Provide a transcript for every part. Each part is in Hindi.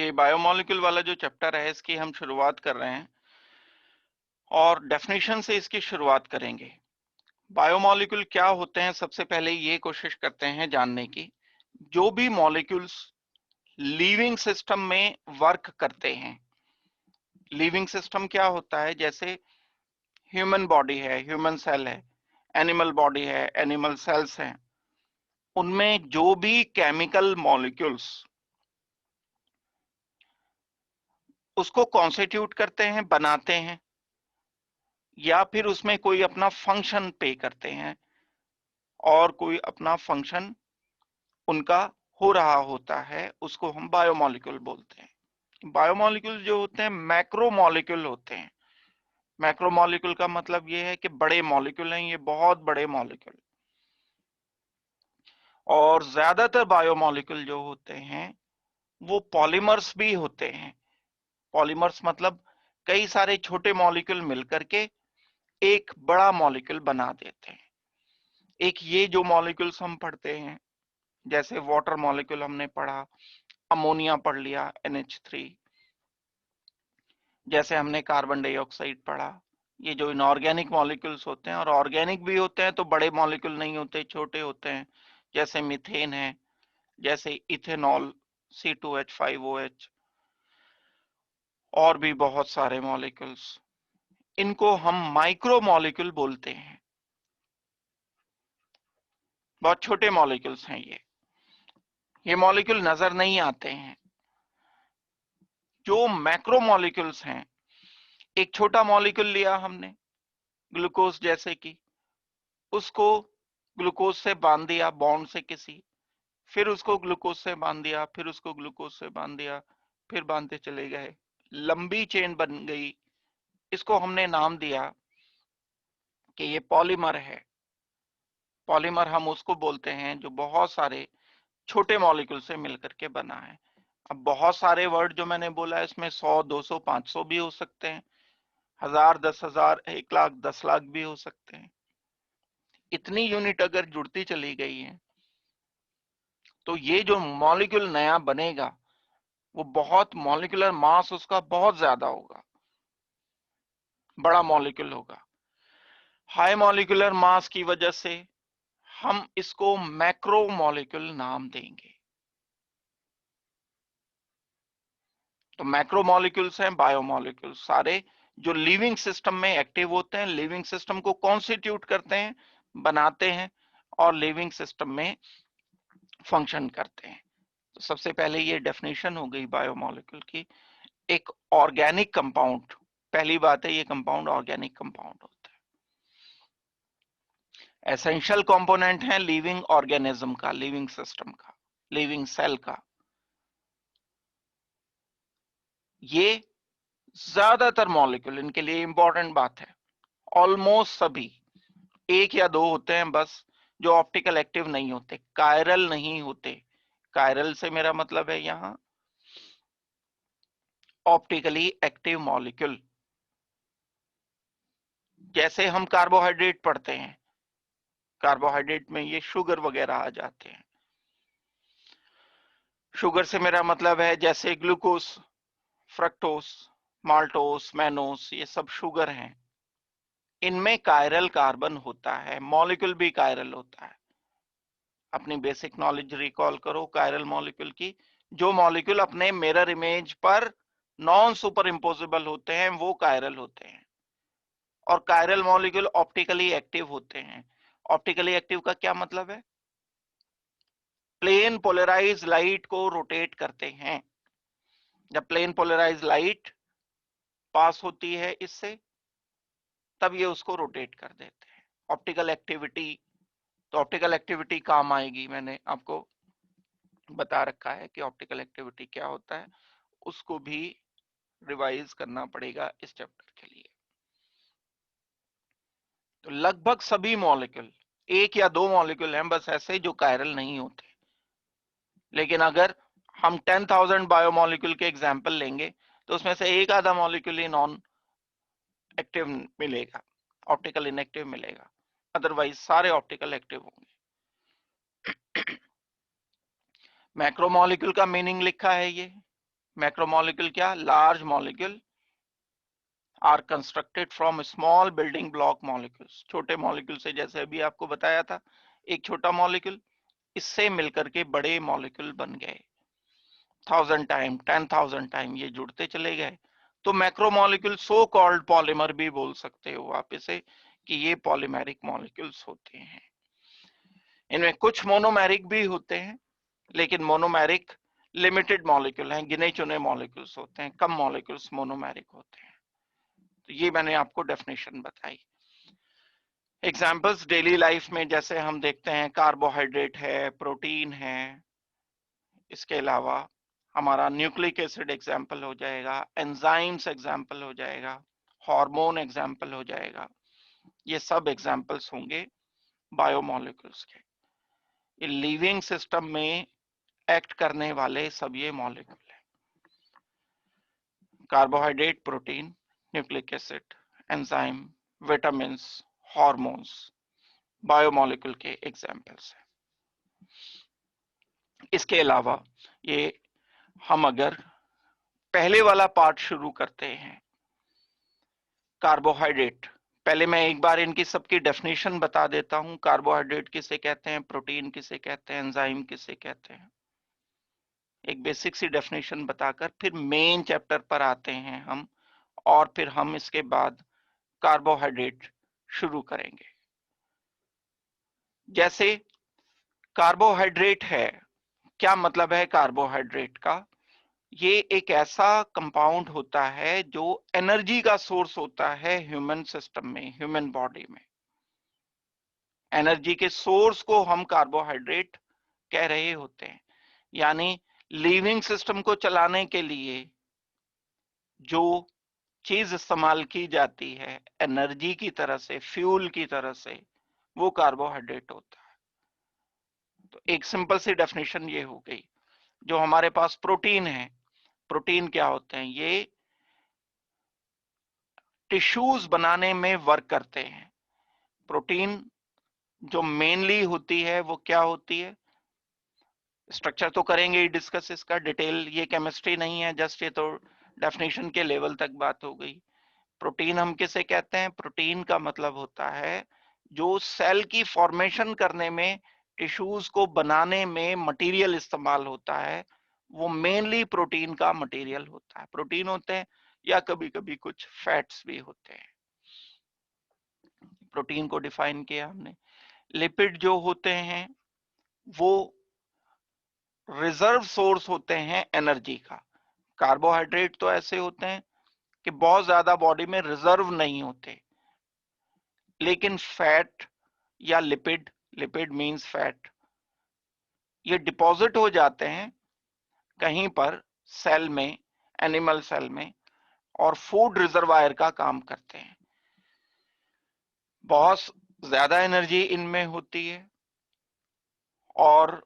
ये बायोमोलिक्यूल वाला जो चैप्टर है इसकी हम शुरुआत कर रहे हैं और डेफिनेशन से इसकी शुरुआत करेंगे। बायोमोलिक्यूल क्या होते हैं, सबसे पहले ये कोशिश करते हैं जानने की। जो भी मॉलिक्यूल्स लिविंग सिस्टम में वर्क करते हैं, लिविंग सिस्टम क्या होता है, जैसे ह्यूमन बॉडी है, ह्यूमन सेल है, एनिमल बॉडी है, एनिमल सेल्स हैं, उनमें जो भी केमिकल मॉलिक्यूल्स उसको कॉन्स्टिट्यूट करते हैं, बनाते हैं, या फिर उसमें कोई अपना फंक्शन पे करते हैं और कोई अपना फंक्शन उनका हो रहा होता है, उसको हम बायोमोलिक्यूल बोलते हैं। बायोमोलिक्यूल जो होते हैं मैक्रोमोलिक्यूल होते हैं। मैक्रोमोलिक्यूल का मतलब ये है कि बड़े मॉलिक्यूल हैं, ये बहुत बड़े मॉलिक्यूल। और ज्यादातर बायोमोलिक्यूल जो होते हैं वो पॉलीमर्स भी होते हैं। पॉलीमर्स मतलब कई सारे छोटे मॉलिक्यूल मिलकर के एक बड़ा मॉलिक्यूल बना देते हैं। एक ये जो मॉलिक्यूल्स हम पढ़ते हैं, जैसे वाटर मॉलिक्यूल हमने पढ़ा, अमोनिया पढ़ लिया NH3, जैसे हमने कार्बन डाइऑक्साइड पढ़ा। ये जो इनऑर्गेनिक मॉलिक्यूल्स होते हैं, और ऑर्गेनिक भी होते हैं तो बड़े मॉलिक्यूल नहीं होते, छोटे होते हैं, जैसे मीथेन है, जैसे इथेनॉल C2H5OH, और भी बहुत सारे मॉलिक्यूल्स। इनको हम माइक्रो मॉलिक्यूल बोलते हैं। बहुत छोटे मॉलिक्यूल्स हैं ये मॉलिक्यूल नजर नहीं आते हैं। जो मैक्रो मॉलिक्यूल्स हैं, एक छोटा मॉलिक्यूल लिया हमने, ग्लूकोज जैसे कि, उसको ग्लूकोज से बांध दिया बॉन्ड से किसी, फिर उसको ग्लूकोज से बांध दिया, फिर उसको ग्लूकोज से बांध दिया, फिर बांधते चले गए, लंबी चेन बन गई। इसको हमने नाम दिया कि ये पॉलीमर है। पॉलीमर हम उसको बोलते हैं जो बहुत सारे छोटे मॉलिक्यूल से मिलकर के बना है। अब बहुत सारे वर्ड जो मैंने बोला है, इसमें 100, 200, 500 भी हो सकते हैं, 1000, 10,000, 1,00,000, 10,00,000 भी हो सकते हैं। इतनी यूनिट अगर जुड़ती चली गई है तो ये जो मॉलिक्यूल नया बनेगा वो बहुत मॉलिक्यूलर मास उसका बहुत ज्यादा होगा, बड़ा मॉलिक्यूल होगा। हाई मॉलिक्यूलर मास की वजह से हम इसको मैक्रो मॉलिक्यूल नाम देंगे। तो मैक्रो मॉलिक्यूल्स हैं बायोमॉलिक्यूल्स, सारे जो लिविंग सिस्टम में एक्टिव होते हैं, लिविंग सिस्टम को कॉन्स्टिट्यूट करते हैं, बनाते हैं, और लिविंग सिस्टम में फंक्शन करते हैं। तो सबसे पहले ये डेफिनेशन हो गई बायोमॉलिक्यूल की। एक ऑर्गेनिक कंपाउंड, पहली बात है ये कंपाउंड ऑर्गेनिक कंपाउंड होता है। एसेंशियल कंपोनेंट है लिविंग ऑर्गेनिज्म का, लिविंग सिस्टम का, लिविंग सेल का। ये ज्यादातर मॉलिक्यूल, इनके लिए इंपॉर्टेंट बात है, ऑलमोस्ट सभी, एक या दो होते हैं बस जो ऑप्टिकल एक्टिव नहीं होते, कायरल नहीं होते। कायरल से मेरा मतलब है यहां ऑप्टिकली एक्टिव मॉलिक्यूल। जैसे हम कार्बोहाइड्रेट पढ़ते हैं, कार्बोहाइड्रेट में ये शुगर वगैरह आ जाते हैं। शुगर से मेरा मतलब है जैसे ग्लूकोज, फ्रक्टोस, माल्टोस, मैनोस, ये सब शुगर हैं। इनमें कायरल कार्बन होता है, मॉलिक्यूल भी कायरल होता है। अपनी बेसिक नॉलेज रिकॉल करो कायरल मॉलिक्यूल की। जो मॉलिक्यूल अपने मिरर इमेज पर नॉन सुपर इम्पोजिबल होते हैं वो कायरल होते हैं। और कायरल मॉलिक्यूल ऑप्टिकली एक्टिव होते हैं। ऑप्टिकली एक्टिव का क्या मतलब है? प्लेन पोलराइज लाइट को रोटेट करते हैं। जब प्लेन पोलराइज लाइट पास होती है इससे, तब ये उसको रोटेट कर देते हैं। ऑप्टिकल एक्टिविटी, तो ऑप्टिकल एक्टिविटी काम आएगी, मैंने आपको बता रखा है कि ऑप्टिकल एक्टिविटी क्या होता है, उसको भी रिवाइज करना पड़ेगा इस चैप्टर के लिए। तो लगभग सभी मॉलिक्यूल, एक या दो मॉलिक्यूल हैं बस ऐसे जो कायरल नहीं होते। लेकिन अगर हम 10,000 बायोमॉलिक्यूल के एग्जाम्पल लेंगे तो उसमें से एक आधा मॉलिक्यूल ही नॉन एक्टिव मिलेगा, ऑप्टिकल इनएक्टिव मिलेगा, अदरवाइज सारे ऑप्टिकल एक्टिव होंगे। मैक्रोमोलिक्यूल का मीनिंग लिखा है ये, मैक्रोमोलिक्यूल क्या? Large molecule are constructed from small building block molecules. छोटे मॉलिक्यूल से, जैसे अभी आपको बताया था, एक छोटा मॉलिक्यूल, इससे मिलकर के बड़े मॉलिक्यूल बन गए, 1000 टाइम, 10,000 टाइम ये जुड़ते चले गए। तो मैक्रोमोलिक्यूल सो कॉल्ड पॉलीमर भी बोल सकते हो आप इसे, कि ये पॉलीमेरिक मॉलिक्यूल्स होते हैं। इनमें कुछ मोनोमेरिक भी होते हैं, लेकिन मोनोमेरिक लिमिटेड मॉलिक्यूल हैं, गिने चुने मॉलिक्यूल्स होते हैं, कम मॉलिक्यूल्स मोनोमेरिक होते हैं। तो ये मैंने आपको डेफिनेशन बताई। एग्जाम्पल्स डेली लाइफ में जैसे हम देखते हैं, कार्बोहाइड्रेट है, प्रोटीन है, इसके अलावा हमारा न्यूक्लिक एसिड एग्जाम्पल हो जाएगा, एंजाइम्स एग्जाम्पल हो जाएगा, हार्मोन एग्जाम्पल हो जाएगा। ये सब एग्जाम्पल्स होंगे बायोमोलिक्यूल्स के। ये लिविंग सिस्टम में एक्ट करने वाले सब ये मॉलिक्यूल है। Carbohydrate, protein, nucleic acid, enzyme, vitamins, hormones biomolecule के एग्जाम्पल्स हैं। इसके अलावा ये हम अगर पहले वाला पार्ट शुरू करते हैं, कार्बोहाइड्रेट, पहले मैं एक बार इनकी सबकी डेफिनेशन बता देता हूं। कार्बोहाइड्रेट किसे कहते हैं, प्रोटीन किसे कहते हैं, एंजाइम किसे कहते हैं, एक बेसिक सी डेफिनेशन बताकर फिर मेन चैप्टर पर आते हैं हम, और फिर हम इसके बाद कार्बोहाइड्रेट शुरू करेंगे। जैसे कार्बोहाइड्रेट है, क्या मतलब है कार्बोहाइड्रेट का? ये एक ऐसा कंपाउंड होता है जो एनर्जी का सोर्स होता है ह्यूमन सिस्टम में, ह्यूमन बॉडी में। एनर्जी के सोर्स को हम कार्बोहाइड्रेट कह रहे होते हैं। यानी लिविंग सिस्टम को चलाने के लिए जो चीज इस्तेमाल की जाती है एनर्जी की तरह से, फ्यूल की तरह से, वो कार्बोहाइड्रेट होता है। तो एक सिंपल सी डेफिनेशन ये हो गई। जो हमारे पास प्रोटीन है, प्रोटीन क्या होते हैं? ये टिश्यूज बनाने में वर्क करते हैं। प्रोटीन जो मेनली होती है वो क्या होती है? स्ट्रक्चर तो करेंगे ही डिस्कस इसका डिटेल, ये केमिस्ट्री नहीं है, जस्ट ये तो डेफिनेशन के लेवल तक बात हो गई। प्रोटीन हम किसे कहते हैं? प्रोटीन का मतलब होता है जो सेल की फॉर्मेशन करने में, टिश्यूज को बनाने में मटेरियल इस्तेमाल होता है, वो मेनली प्रोटीन का मटेरियल होता है। प्रोटीन होते हैं या कभी कभी कुछ फैट्स भी होते हैं। प्रोटीन को डिफाइन किया हमने। लिपिड जो होते हैं वो रिजर्व सोर्स होते हैं एनर्जी का। कार्बोहाइड्रेट तो ऐसे होते हैं कि बहुत ज्यादा बॉडी में रिजर्व नहीं होते, लेकिन फैट या लिपिड, लिपिड मींस फैट, ये डिपॉजिट हो जाते हैं कहीं पर सेल में, एनिमल सेल में, और फूड रिजर्वायर का काम करते हैं। बहुत ज्यादा एनर्जी इनमें होती है, और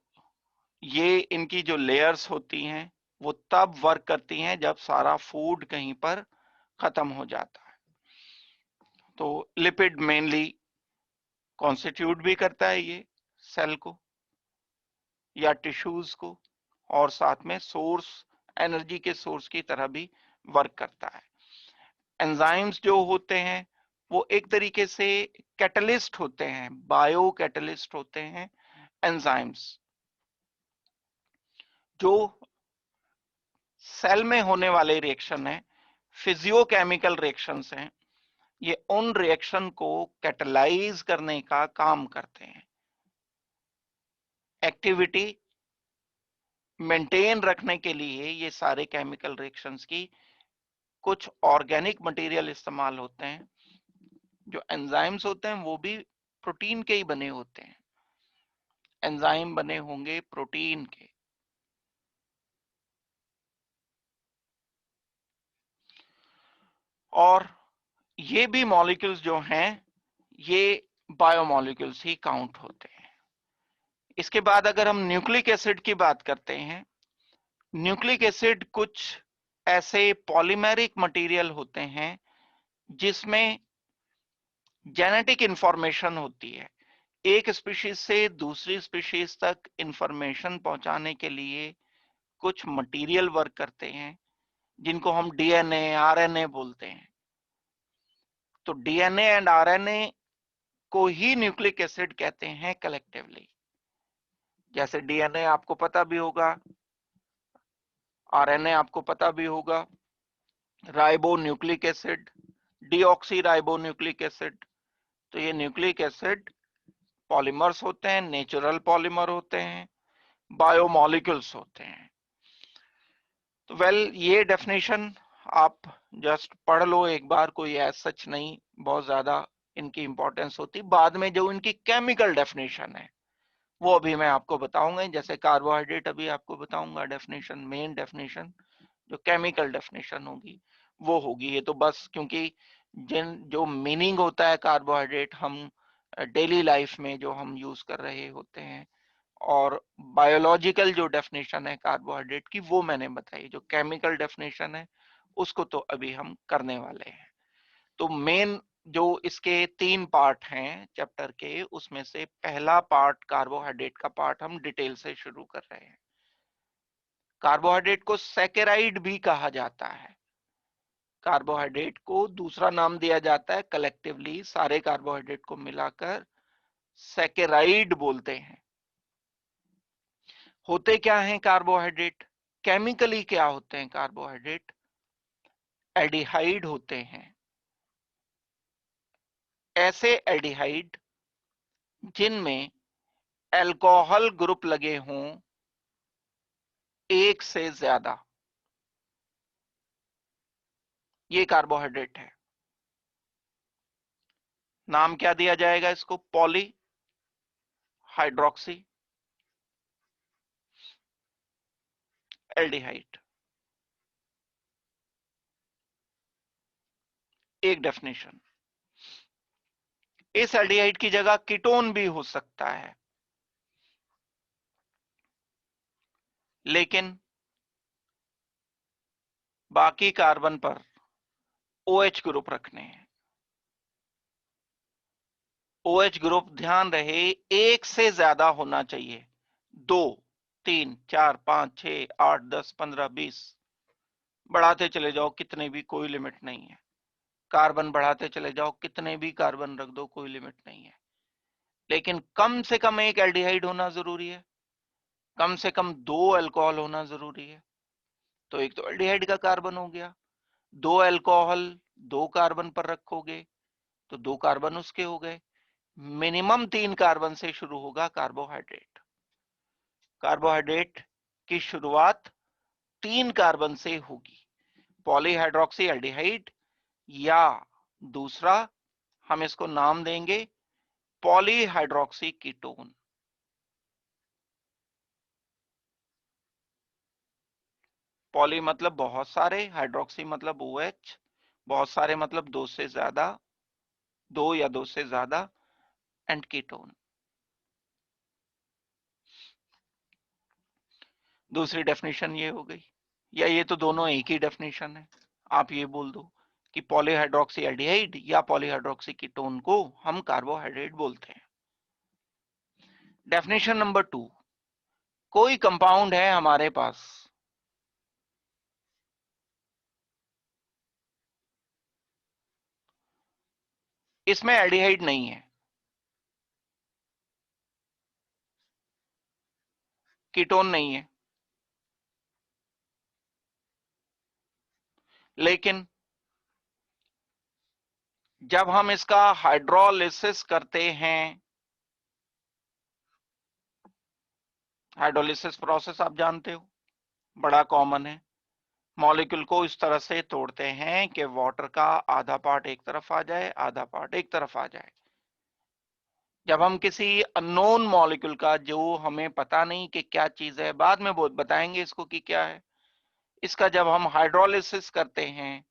ये इनकी जो लेयर्स होती हैं वो तब वर्क करती हैं जब सारा फूड कहीं पर खत्म हो जाता है। तो लिपिड मेनली कॉन्स्टिट्यूट भी करता है ये सेल को या टिश्यूज को, और साथ में सोर्स, एनर्जी के सोर्स की तरह भी वर्क करता है। एंजाइम्स जो होते हैं वो एक तरीके से कैटलिस्ट होते हैं, बायो कैटलिस्ट होते हैं एंजाइम्स। जो सेल में होने वाले रिएक्शन है, फिजियोकेमिकल रिएक्शंस हैं, ये उन रिएक्शन को कैटलाइज करने का काम करते हैं। एक्टिविटी मेंटेन रखने के लिए ये सारे केमिकल रिएक्शंस की कुछ ऑर्गेनिक मटेरियल इस्तेमाल होते हैं। जो एंजाइम्स होते हैं वो भी प्रोटीन के ही बने होते हैं। एंजाइम बने होंगे प्रोटीन के। और ये भी मॉलिक्यूल्स जो हैं ये बायोमॉलिक्यूल्स ही काउंट होते हैं। इसके बाद अगर हम न्यूक्लिक एसिड की बात करते हैं, न्यूक्लिक एसिड कुछ ऐसे पॉलीमेरिक मटेरियल होते हैं जिसमें जेनेटिक इंफॉर्मेशन होती है। एक स्पीशीज से दूसरी स्पीशीज तक इंफॉर्मेशन पहुंचाने के लिए कुछ मटेरियल वर्क करते हैं जिनको हम डीएनए आरएनए बोलते हैं। तो डीएनए एंड आरएनए को ही न्यूक्लिक एसिड कहते हैं कलेक्टिवली। जैसे डीएनए आपको पता भी होगा, आरएनए आपको पता भी होगा, ribo nucleic acid, deoxy ribo nucleic acid. तो ये न्यूक्लिक एसिड पॉलीमर्स होते हैं, नेचुरल पॉलीमर होते हैं, बायोमोलिक्यूल्स होते हैं। तो ये डेफिनेशन आप जस्ट पढ़ लो एक बार, कोई एज सच नहीं बहुत ज्यादा इनकी इंपॉर्टेंस होती। बाद में जो इनकी केमिकल डेफिनेशन है वो अभी मैं आपको बताऊंगा। जैसे कार्बोहाइड्रेट अभी आपको बताऊंगा डेफिनेशन, मेन डेफिनेशन जो केमिकल डेफिनेशन होगी वो होगी। ये तो बस क्योंकि जो मीनिंग होता है कार्बोहाइड्रेट हम डेली लाइफ में जो हम यूज कर रहे होते हैं, और बायोलॉजिकल जो डेफिनेशन है कार्बोहाइड्रेट की वो मैंने बताई। जो केमिकल डेफिनेशन है उसको तो अभी हम करने वाले हैं। तो मेन जो इसके 3 पार्ट हैं चैप्टर के, उसमें से पहला पार्ट कार्बोहाइड्रेट का पार्ट हम डिटेल से शुरू कर रहे हैं। कार्बोहाइड्रेट को सैकेराइड भी कहा जाता है। कार्बोहाइड्रेट को दूसरा नाम दिया जाता है कलेक्टिवली, सारे कार्बोहाइड्रेट को मिलाकर सैकेराइड बोलते हैं। होते क्या हैं कार्बोहाइड्रेट, केमिकली क्या होते हैं कार्बोहाइड्रेट? एल्डिहाइड होते हैं। ऐसे एल्डिहाइड जिनमें अल्कोहल ग्रुप लगे हों एक से ज्यादा, ये कार्बोहाइड्रेट है। नाम क्या दिया जाएगा इसको? Poly hydroxy aldehyde. एक डेफिनेशन। इस एल्डिहाइड की जगह कीटोन भी हो सकता है, लेकिन बाकी कार्बन पर OH ग्रुप रखने हैं। OH ग्रुप ध्यान रहे एक से ज्यादा होना चाहिए। 2, 3, 4, 5, 6, 8, 10, 15, 20 बढ़ाते चले जाओ, कितने भी, कोई लिमिट नहीं है। कार्बन बढ़ाते चले जाओ, कितने भी कार्बन रख दो, कोई लिमिट नहीं है। लेकिन कम से कम एक एल्डिहाइड होना जरूरी है, कम से कम 2 अल्कोहल होना जरूरी है। तो एक तो एल्डिहाइड का कार्बन हो गया, 2 अल्कोहल 2 कार्बन पर रखोगे तो 2 कार्बन उसके हो गए। मिनिमम 3 कार्बन से शुरू होगा कार्बोहाइड्रेट। कार्बोहाइड्रेट की शुरुआत 3 कार्बन से होगी, पॉलीहाइड्रोक्सी एल्डिहाइड, या दूसरा हम इसको नाम देंगे पॉलीहाइड्रोक्सी कीटोन। पॉली मतलब बहुत सारे, हाइड्रोक्सी मतलब OH, बहुत सारे मतलब 2 से ज्यादा, 2 या 2 से ज्यादा, एंड कीटोन। दूसरी डेफिनेशन ये हो गई, या ये तो दोनों एक ही डेफिनेशन है। आप ये बोल दो कि पॉलीहाइड्रोक्सी एल्डिहाइड या पॉलीहाइड्रोक्सी कीटोन को हम कार्बोहाइड्रेट बोलते हैं। डेफिनेशन नंबर 2, कोई कंपाउंड है हमारे पास, इसमें एल्डिहाइड नहीं है, कीटोन नहीं है, लेकिन जब हम इसका हाइड्रोलिसिस करते हैं, हाइड्रोलिसिस प्रोसेस आप जानते हो, बड़ा कॉमन है। मॉलिक्यूल को इस तरह से तोड़ते हैं कि वाटर का आधा पार्ट एक तरफ आ जाए, आधा पार्ट एक तरफ आ जाए। जब हम किसी अननोन मॉलिक्यूल का, जो हमें पता नहीं कि क्या चीज है, बाद में बहुत बताएंगे इसको कि क्या है, इसका जब हम हाइड्रोलिसिस करते हैं,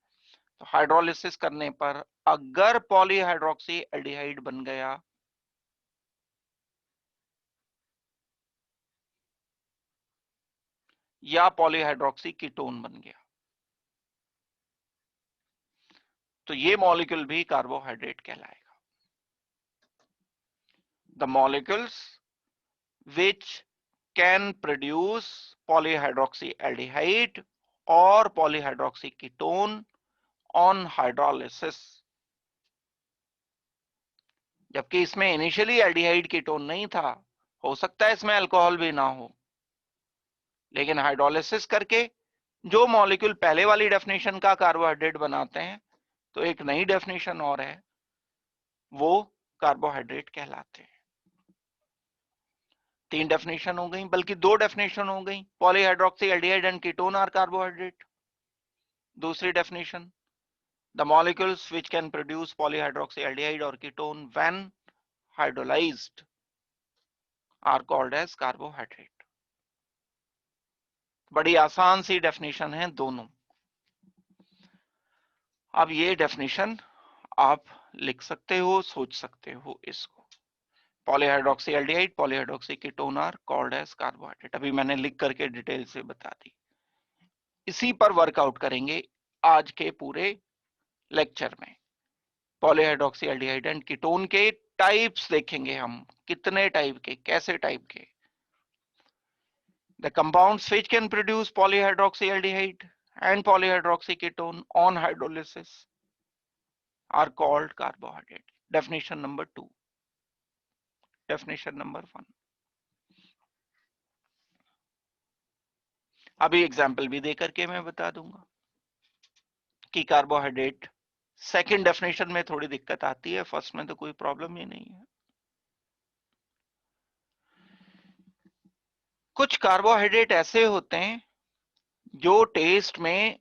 तो हाइड्रोलिसिस करने पर अगर पॉलीहाइड्रोक्सी एल्डिहाइड बन गया या पॉलीहाइड्रोक्सी कीटोन बन गया, तो ये मॉलिक्यूल भी कार्बोहाइड्रेट कहलाएगा। The molecules which can produce polyhydroxy aldehyde और पॉलीहाइड्रोक्सी कीटोन ऑन हाइड्रोलिसिस, जबकि इसमें इनिशियली एल्डिहाइड कीटोन नहीं था। हो सकता है इसमें अल्कोहल भी ना हो, लेकिन हाइड्रोलिसिस करके जो मॉलिक्यूल पहले वाली डेफिनेशन का कार्बोहाइड्रेट बनाते हैं, तो एक नई डेफिनेशन और है, वो कार्बोहाइड्रेट कहलाते हैं। 3 डेफिनेशन हो गई, बल्कि 2 डेफिनेशन हो गई। Polyhydroxy aldehyde and ketone are carbohydrate. दूसरी definition, the molecules which can produce polyhydroxy aldehyde और ketone when hydrolysed are called as carbohydrate. बड़ी आसान सी डेफिनेशन है दोनों। अब ये डेफिनेशन आप लिख सकते हो, सोच सकते हो इसको। Polyhydroxy aldehyde, polyhydroxy ketone are called as carbohydrate. अभी मैंने लिख करके डिटेल से बता दी। इसी पर वर्कआउट करेंगे आज के पूरे लेक्चर में। पॉलीहाइड्रोक्सी एल्डिहाइड एंड कीटोन के टाइप्स देखेंगे हम, कितने टाइप के, कैसे टाइप के। The compounds which can produce polyhydroxy aldehyde and polyhydroxy ketone on hydrolysis are called carbohydrate. Definition number 2. Definition number 1. अभी एग्जाम्पल भी देकर के मैं बता दूंगा कि कार्बोहाइड्रेट सेकंड डेफिनेशन में थोड़ी दिक्कत आती है, फर्स्ट में तो कोई प्रॉब्लम ही नहीं है। कुछ कार्बोहाइड्रेट ऐसे होते हैं जो टेस्ट में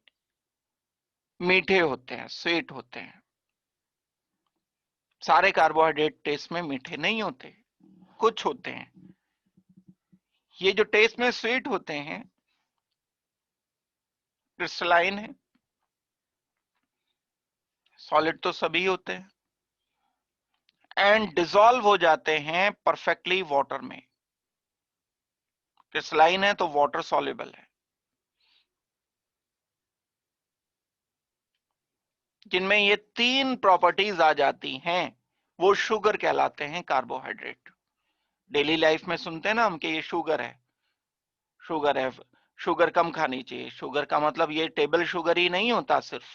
मीठे होते हैं, स्वीट होते हैं। सारे कार्बोहाइड्रेट टेस्ट में मीठे नहीं होते, कुछ होते हैं। ये जो टेस्ट में स्वीट होते हैं, क्रिस्टलाइन है, सॉलिड तो सभी होते हैं, एंड डिसॉल्व हो जाते हैं परफेक्टली वाटर में। क्रिस्टलाइन है तो वाटर सॉल्युबल है। जिनमें ये 3 प्रॉपर्टीज आ जाती हैं, वो शुगर कहलाते हैं, कार्बोहाइड्रेट। डेली लाइफ में सुनते हैं ना हम कि ये शुगर है, शुगर है, शुगर कम खानी चाहिए। शुगर का मतलब ये टेबल शुगर ही नहीं होता सिर्फ।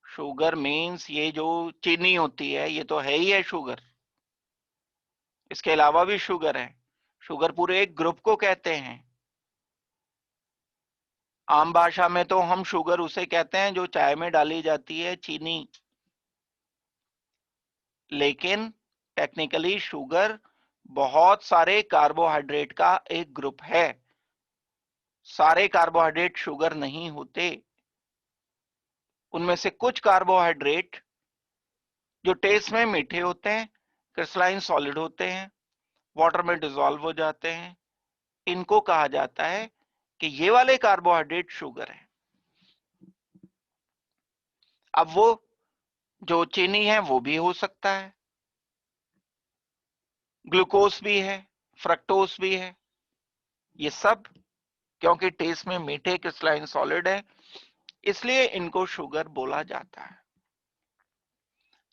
शुगर मीन्स ये जो चीनी होती है, ये तो है ही है शुगर। इसके अलावा भी शुगर है। शुगर पूरे एक ग्रुप को कहते हैं। आम भाषा में तो हम शुगर उसे कहते हैं जो चाय में डाली जाती है, चीनी। लेकिन टेक्निकली शुगर बहुत सारे कार्बोहाइड्रेट का एक ग्रुप है। सारे कार्बोहाइड्रेट शुगर नहीं होते। उनमें से कुछ कार्बोहाइड्रेट जो टेस्ट में मीठे होते हैं, क्रिस्टलाइन सॉलिड होते हैं, वाटर में डिसॉल्व हो जाते हैं, इनको कहा जाता है कि ये वाले कार्बोहाइड्रेट शुगर है। अब वो जो चीनी है वो भी हो सकता है, ग्लूकोज भी है, फ्रक्टोज भी है। ये सब क्योंकि टेस्ट में मीठे क्रिस्टलाइन सॉलिड है, इसलिए इनको शुगर बोला जाता है।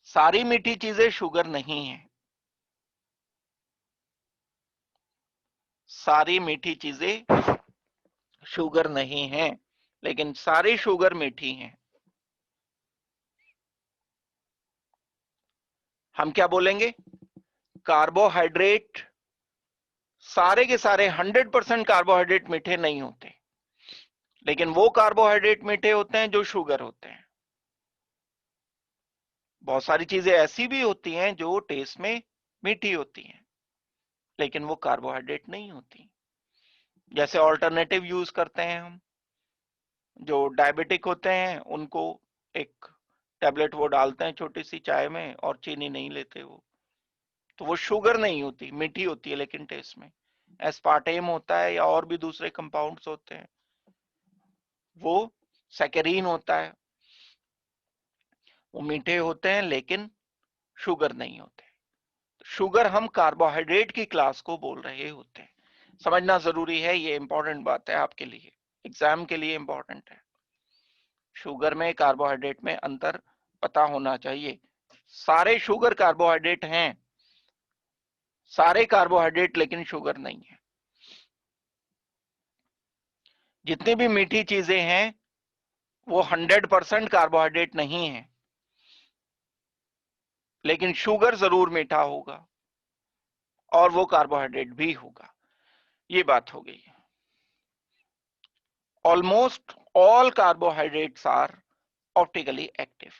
सारी मीठी चीजें शुगर नहीं है। सारी मीठी चीजें शुगर नहीं है, लेकिन सारी शुगर मीठी हैं। हम क्या बोलेंगे? कार्बोहाइड्रेट, सारे के सारे 100% कार्बोहाइड्रेट मीठे नहीं होते, लेकिन वो कार्बोहाइड्रेट मीठे होते हैं जो शुगर होते हैं। बहुत सारी चीजें ऐसी भी होती हैं जो टेस्ट में मीठी होती हैं, लेकिन वो कार्बोहाइड्रेट नहीं होती। जैसे ऑल्टरनेटिव यूज करते हैं हम, जो डायबिटिक होते हैं उनको एक टैबलेट वो डालते हैं छोटी सी चाय में, और चीनी नहीं लेते वो, तो वो शुगर नहीं होती, मीठी होती है, लेकिन टेस्ट में एस्पार्टेम होता है या और भी दूसरे कंपाउंड्स होते हैं, वो सैकरीन होता है, वो मीठे होते हैं लेकिन शुगर नहीं होते। शुगर हम कार्बोहाइड्रेट की क्लास को बोल रहे होते हैं। समझना जरूरी है, ये इंपॉर्टेंट बात है आपके लिए, एग्जाम के लिए इंपॉर्टेंट है। शुगर में कार्बोहाइड्रेट में अंतर पता होना चाहिए। सारे शुगर कार्बोहाइड्रेट हैं, सारे कार्बोहाइड्रेट लेकिन शुगर नहीं है। जितनी भी मीठी चीजें हैं वो 100% कार्बोहाइड्रेट नहीं है, लेकिन शुगर जरूर मीठा होगा और वो कार्बोहाइड्रेट भी होगा। ये बात हो गई। Almost all carbohydrates are optically active.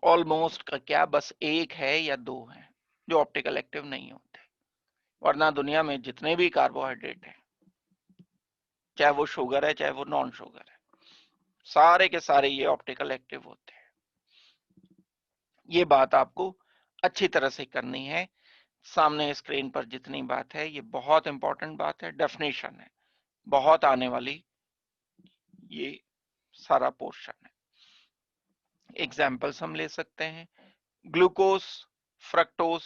Almost का क्या, बस एक है या दो है जो ऑप्टिकल एक्टिव नहीं होते, वरना दुनिया में जितने भी कार्बोहाइड्रेट हैं, चाहे वो शुगर है चाहे वो नॉन शुगर है, सारे के सारे ये ऑप्टिकल एक्टिव होते हैं। ये बात आपको अच्छी तरह से करनी है। सामने स्क्रीन पर जितनी बात है ये बहुत इंपॉर्टेंट बात है, डेफिनेशन है, बहुत आने वाली ये सारा पोर्शन है। एग्जाम्पल्स हम ले सकते हैं, glucose, fructose,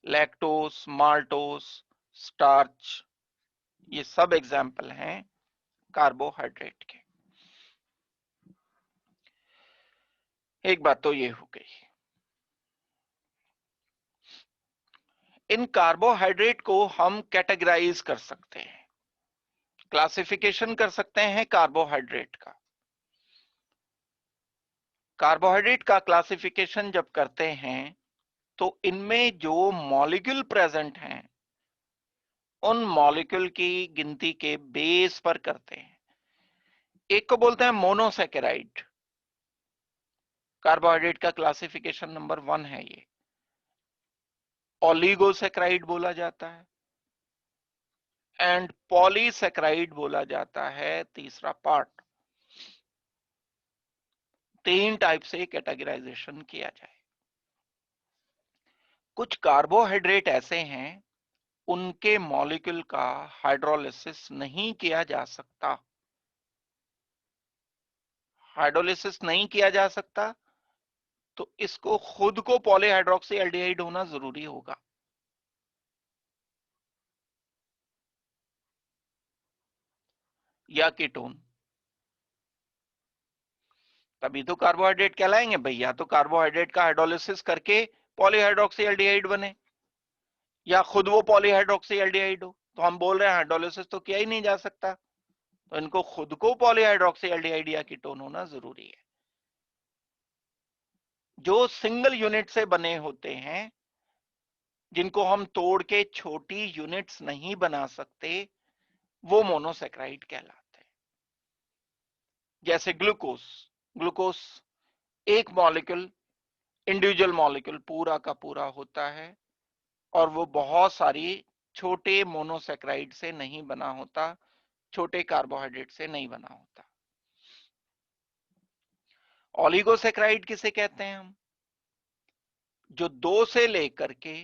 lactose, maltose, starch, ये सब एग्जाम्पल हैं कार्बोहाइड्रेट के। एक बात तो ये हो गई। इन कार्बोहाइड्रेट को हम कैटेगराइज कर सकते हैं, क्लासिफिकेशन कर सकते हैं कार्बोहाइड्रेट का। कार्बोहाइड्रेट का क्लासिफिकेशन जब करते हैं तो इनमें जो मॉलिक्यूल प्रेजेंट हैं उन मॉलिक्यूल की गिनती के बेस पर करते हैं। एक को बोलते हैं मोनोसैकेराइड, कार्बोहाइड्रेट का क्लासिफिकेशन नंबर 1 है ये। ओलिगोसैकेराइड बोला जाता है एंड पॉलीसैकेराइड बोला जाता है तीसरा पार्ट। 3 टाइप से कैटेगराइजेशन किया जाए। कुछ कार्बोहाइड्रेट ऐसे हैं उनके मॉलिक्यूल का हाइड्रोलिसिस नहीं किया जा सकता। हाइड्रोलिसिस नहीं किया जा सकता तो इसको खुद को पॉलीहाइड्रोक्सी एल्डिहाइड होना जरूरी होगा। या कीटोन, तभी तो कार्बोहाइड्रेट कहलाएंगे भैया। तो कार्बोहाइड्रेट का हाइड्रोलिसिस करके पॉलीहाइड्रोक्सी एल्डिहाइड बने या खुद वो पॉलीहाइड्रोक्सी एल्डिहाइड हो, तो हम बोल रहे हैं हाइड्रोलिसिस तो किया ही नहीं जा सकता, तो इनको खुद को पॉलीहाइड्रोक्सी एल्डिहाइड या कीटोन होना जरूरी है। जो सिंगल यूनिट से बने होते हैं, जिनको हम तोड़ के छोटी यूनिट्स नहीं बना सकते, वो मोनोसैकेराइड कहलाते हैं। जैसे ग्लूकोज, ग्लूकोज एक मॉलिक्यूल, इंडिविजुअल मॉलिक्यूल पूरा का पूरा होता है और वो बहुत सारी छोटे मोनोसैकेराइड से नहीं बना होता, छोटे कार्बोहाइड्रेट से नहीं बना होता। ओलिगोसैकेराइड किसे कहते हैं हम, जो 2 से लेकर के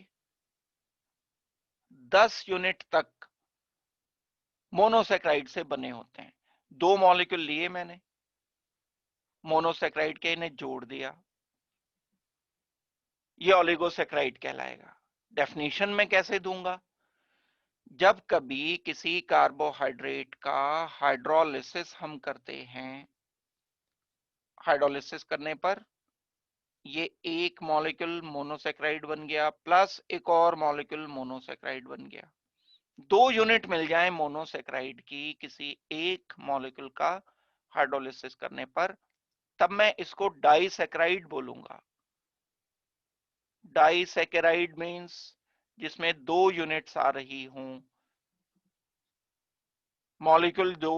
10 यूनिट तक मोनोसैकेराइड से बने होते हैं। 2 मॉलिक्यूल लिए मैंने मोनोसैकेराइड के, इन्हें जोड़ दिया, ये ओलिगोसैकेराइड कहलाएगा। डेफिनेशन में कैसे दूंगा, जब कभी किसी कार्बोहाइड्रेट का हाइड्रोलिसिस हम करते हैं, हाइड्रोलिसिस करने पर ये एक मॉलिक्यूल मोनोसैकेराइड बन गया प्लस एक और मॉलिक्यूल मोनोसैकेराइड बन गया। 2 यूनिट मिल जाए मोनोसैकेराइड की किसी एक मॉलिक्यूल का हाइड्रोलिसिस करने पर, तब मैं इसको डाइसैकेराइड बोलूंगा। डाइसैकेराइड मींस जिसमें 2 यूनिट्स आ रही हूं, मॉलिक्यूल जो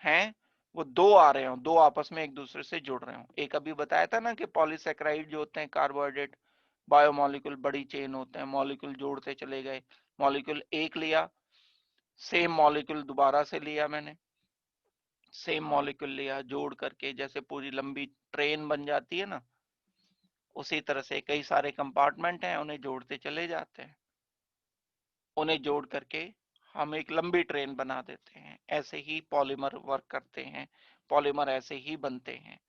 हैं वो 2 आ रहे हो, 2 आपस में एक दूसरे से जुड़ रहे हो। एक अभी बताया था ना कि पॉलीसैकेराइड जो होते हैं कार्बोहाइड्रेट बायोमॉलिक्यूल बड़ी चेन होते हैं, मॉलिक्यूल जोड़ते चले गए, मॉलिक्यूल एक लिया, सेम मॉलिक्यूल दोबारा से लिया मैंने, सेम मॉलिक्यूल लिया, जोड़ करके जैसे पूरी लंबी ट्रेन बन जाती है ना, उसी तरह से कई सारे कंपार्टमेंट हैं, उन्हें जोड़ते चले जाते हैं, उन्हें जोड़ करके हम एक लंबी ट्रेन बना देते हैं। ऐसे ही पॉलीमर वर्क करते हैं, पॉलीमर ऐसे ही बनते हैं।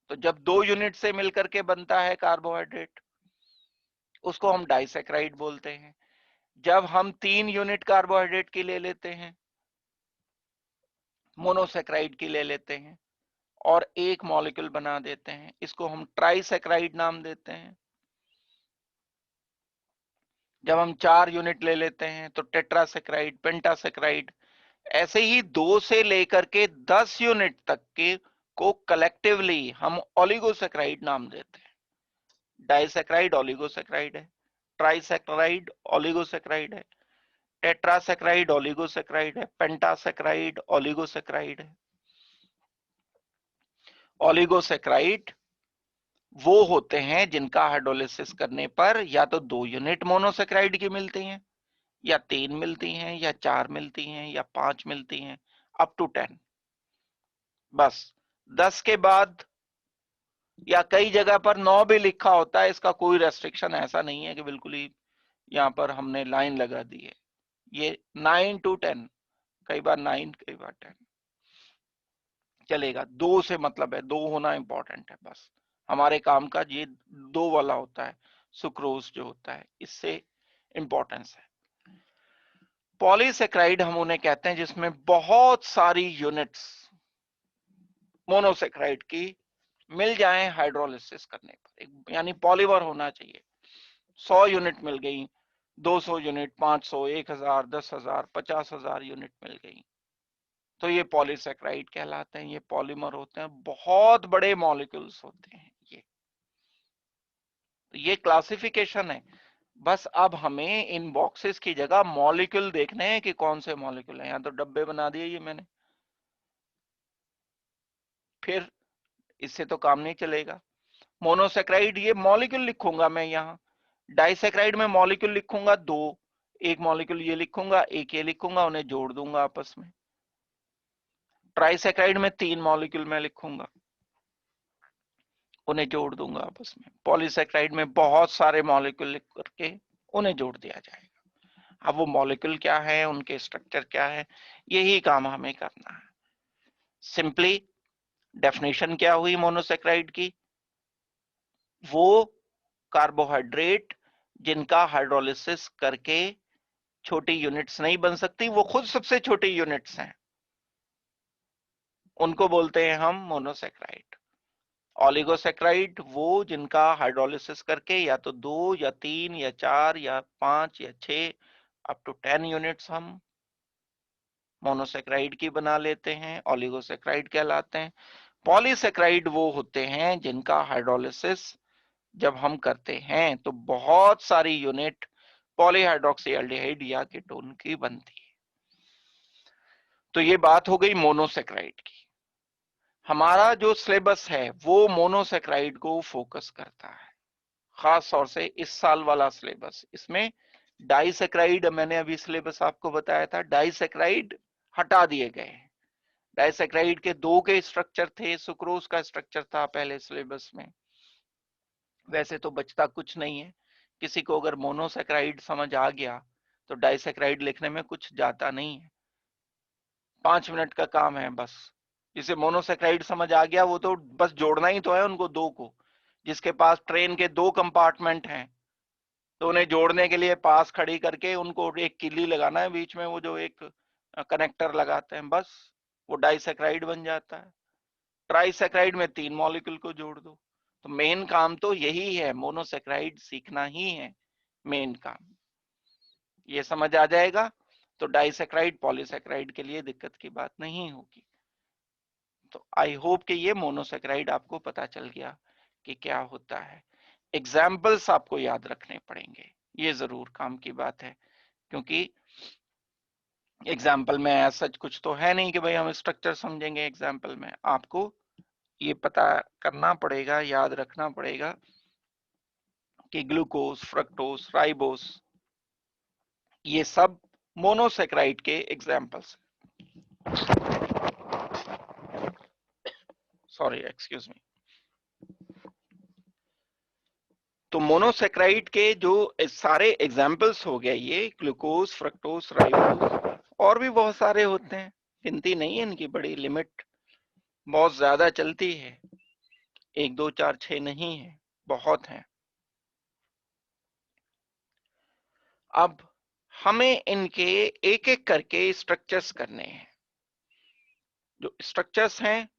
तो जब 2 यूनिट से मिलकर के बनता है कार्बोहाइड्रेट, उसको हम डाइसैकेराइड बोलते हैं। जब हम 3 यूनिट कार्बोहाइड्रेट की ले लेते हैं, मोनोसैकेराइड की ले लेते हैं और एक मॉलिक्यूल बना देते हैं, इसको हम ट्राइसैकेराइड नाम देते हैं। जब हम 4 यूनिट ले लेते हैं तो टेट्रासेक्राइड, पेंटासेक्राइड, ऐसे ही 2 से लेकर के 10 यूनिट तक के को कलेक्टिवली हम ओलिगोसेक्राइड नाम देते हैं। डाइसेक्राइड ओलिगोसेक्राइड है, ट्राइसेक्राइड ओलिगोसेक्राइड है, टेट्रासेक्राइड ओलिगोसेक्राइड है, पेंटासेक्राइड ओलिगोसेक्राइड है। ओलिगोसेक्राइड वो होते हैं जिनका हाइड्रोलिसिस करने पर या तो 2 यूनिट मोनोसेक्राइड की मिलती हैं, या 3 मिलती हैं, या 4 मिलती हैं, या 5 मिलती हैं, अप टू 10। बस 10 के बाद या कई जगह पर 9 भी लिखा होता है, इसका कोई रेस्ट्रिक्शन ऐसा नहीं है कि बिल्कुल ही यहां पर हमने लाइन लगा दी है। ये 9 to 10, कई बार 9 कई बार 10 चलेगा। 2 से मतलब है, 2 होना इंपॉर्टेंट है। बस हमारे काम का ये 2 वाला होता है, सुक्रोज जो होता है, इससे इंपॉर्टेंस है। पॉलीसेक्राइड हम उन्हें कहते हैं जिसमें बहुत सारी यूनिट्स मोनोसेक्राइड की मिल जाएं हाइड्रोलिसिस करने पर, यानी पॉलीमर होना चाहिए। 100 यूनिट मिल गई, 200 यूनिट, 500, 1000, 10,000, 50,000 यूनिट मिल गई, तो ये पॉलीसेक्राइड कहलाते हैं। ये पॉलीमर होते हैं, बहुत बड़े मॉलिक्यूल्स होते हैं ये क्लासिफिकेशन है। बस अब हमें इन बॉक्सेस की जगह मॉलिक्यूल देखने हैं कि कौन से मॉलिक्यूल हैं। यहां तो डब्बे बना दिए ये मैंने, फिर इससे तो काम नहीं चलेगा। मोनोसेक्राइड ये मॉलिक्यूल लिखूंगा मैं यहां, डाइसेक्राइड में मॉलिक्यूल लिखूंगा 2, एक मॉलिक्यूल ये लिखूंगा, एक ये लिखूंगा, उन्हें जोड़ दूंगा आपस में। ट्राइसेक्राइड में 3 मॉलिक्यूल मैं लिखूंगा, उन्हें जोड़ दूंगा आपस में। पॉलीसेक्राइड में बहुत सारे मॉलिक्यूल लिख करके उन्हें जोड़ दिया जाएगा। अब वो मॉलिक्यूल क्या है, उनके स्ट्रक्चर क्या है, यही काम हमें करना है। सिंपली डेफिनेशन क्या हुई मोनोसेक्राइड की? वो कार्बोहाइड्रेट जिनका हाइड्रोलिसिस करके छोटी यूनिट्स नहीं बन सकती, वो खुद सबसे छोटी यूनिट्स हैं, उनको बोलते हैं हम मोनोसेक्राइड। ओलिगोसेक्राइड वो जिनका हाइड्रोलिसिस करके या तो 2 या 3 या 4 या 5 या 6 अप टू 10 यूनिट्स हम मोनोसेक्राइड की बना लेते हैं, ओलिगोसेक्राइड कहलाते हैं। पॉलीसेक्राइड वो होते हैं जिनका हाइड्रोलिसिस जब हम करते हैं तो बहुत सारी यूनिट पॉलीहाइड्रोक्सीएल्डिहाइड या कीटोन की बनती है। तो ये बात हो गई मोनोसेक्राइड की। हमारा जो सिलेबस है वो मोनोसेक्राइड को फोकस करता है, खास तौर से इस साल वाला सिलेबस। इसमें डाइसेक्राइड, मैंने अभी सिलेबस आपको बताया था, डाइसेक्राइड हटा दिए गए हैं। डाइसेक्राइड के 2 के स्ट्रक्चर थे, सुक्रोज का स्ट्रक्चर था पहले सिलेबस में। वैसे तो बचता कुछ नहीं है, किसी को अगर मोनोसेक्राइड समझ आ गया तो डाइसेक्राइड लिखने में कुछ जाता नहीं है, 5 मिनट का काम है बस। जिसे मोनोसेक्राइड समझ आ गया वो तो बस जोड़ना ही तो है उनको 2 को। जिसके पास ट्रेन के 2 कंपार्टमेंट हैं तो उन्हें जोड़ने के लिए पास खड़ी करके उनको एक किल्ली लगाना है बीच में, वो जो एक कनेक्टर लगाते हैं, बस वो डाइसेक्राइड बन जाता है। ट्राइसेक्राइड में 3 मॉलिक्यूल को जोड़ दो। तो मेन काम तो यही है, मोनोसेक्राइड सीखना ही है मेन काम। ये समझ आ जाएगा तो डाइसेक्राइड पॉलीसेक्राइड के लिए दिक्कत की बात नहीं होगी। तो आई होप कि ये मोनोसेक्राइड आपको पता चल गया कि क्या होता है। एग्जाम्पल्स आपको याद रखने पड़ेंगे, ये जरूर काम की बात है, क्योंकि एग्जाम्पल में ऐसा सच कुछ तो है नहीं कि भाई हम स्ट्रक्चर समझेंगे। एग्जाम्पल में आपको ये पता करना पड़ेगा, याद रखना पड़ेगा कि ग्लूकोज, फ्रक्टोज, राइबोस ये सब मोनोसेक्राइड के एग्जाम्पल्स। Sorry, excuse me. तो मोनोसेक्राइड के जो सारे एग्जाम्पल्स हो गए, ये ग्लूकोज, फ्रक्टोज, राइबोस, और भी बहुत सारे होते हैं, गिनती नहीं है इनकी, बड़ी लिमिट बहुत ज्यादा चलती है, 1 2 4 6 नहीं है, बहुत हैं। अब हमें इनके एक एक करके स्ट्रक्चर्स करने हैं। जो स्ट्रक्चर्स हैं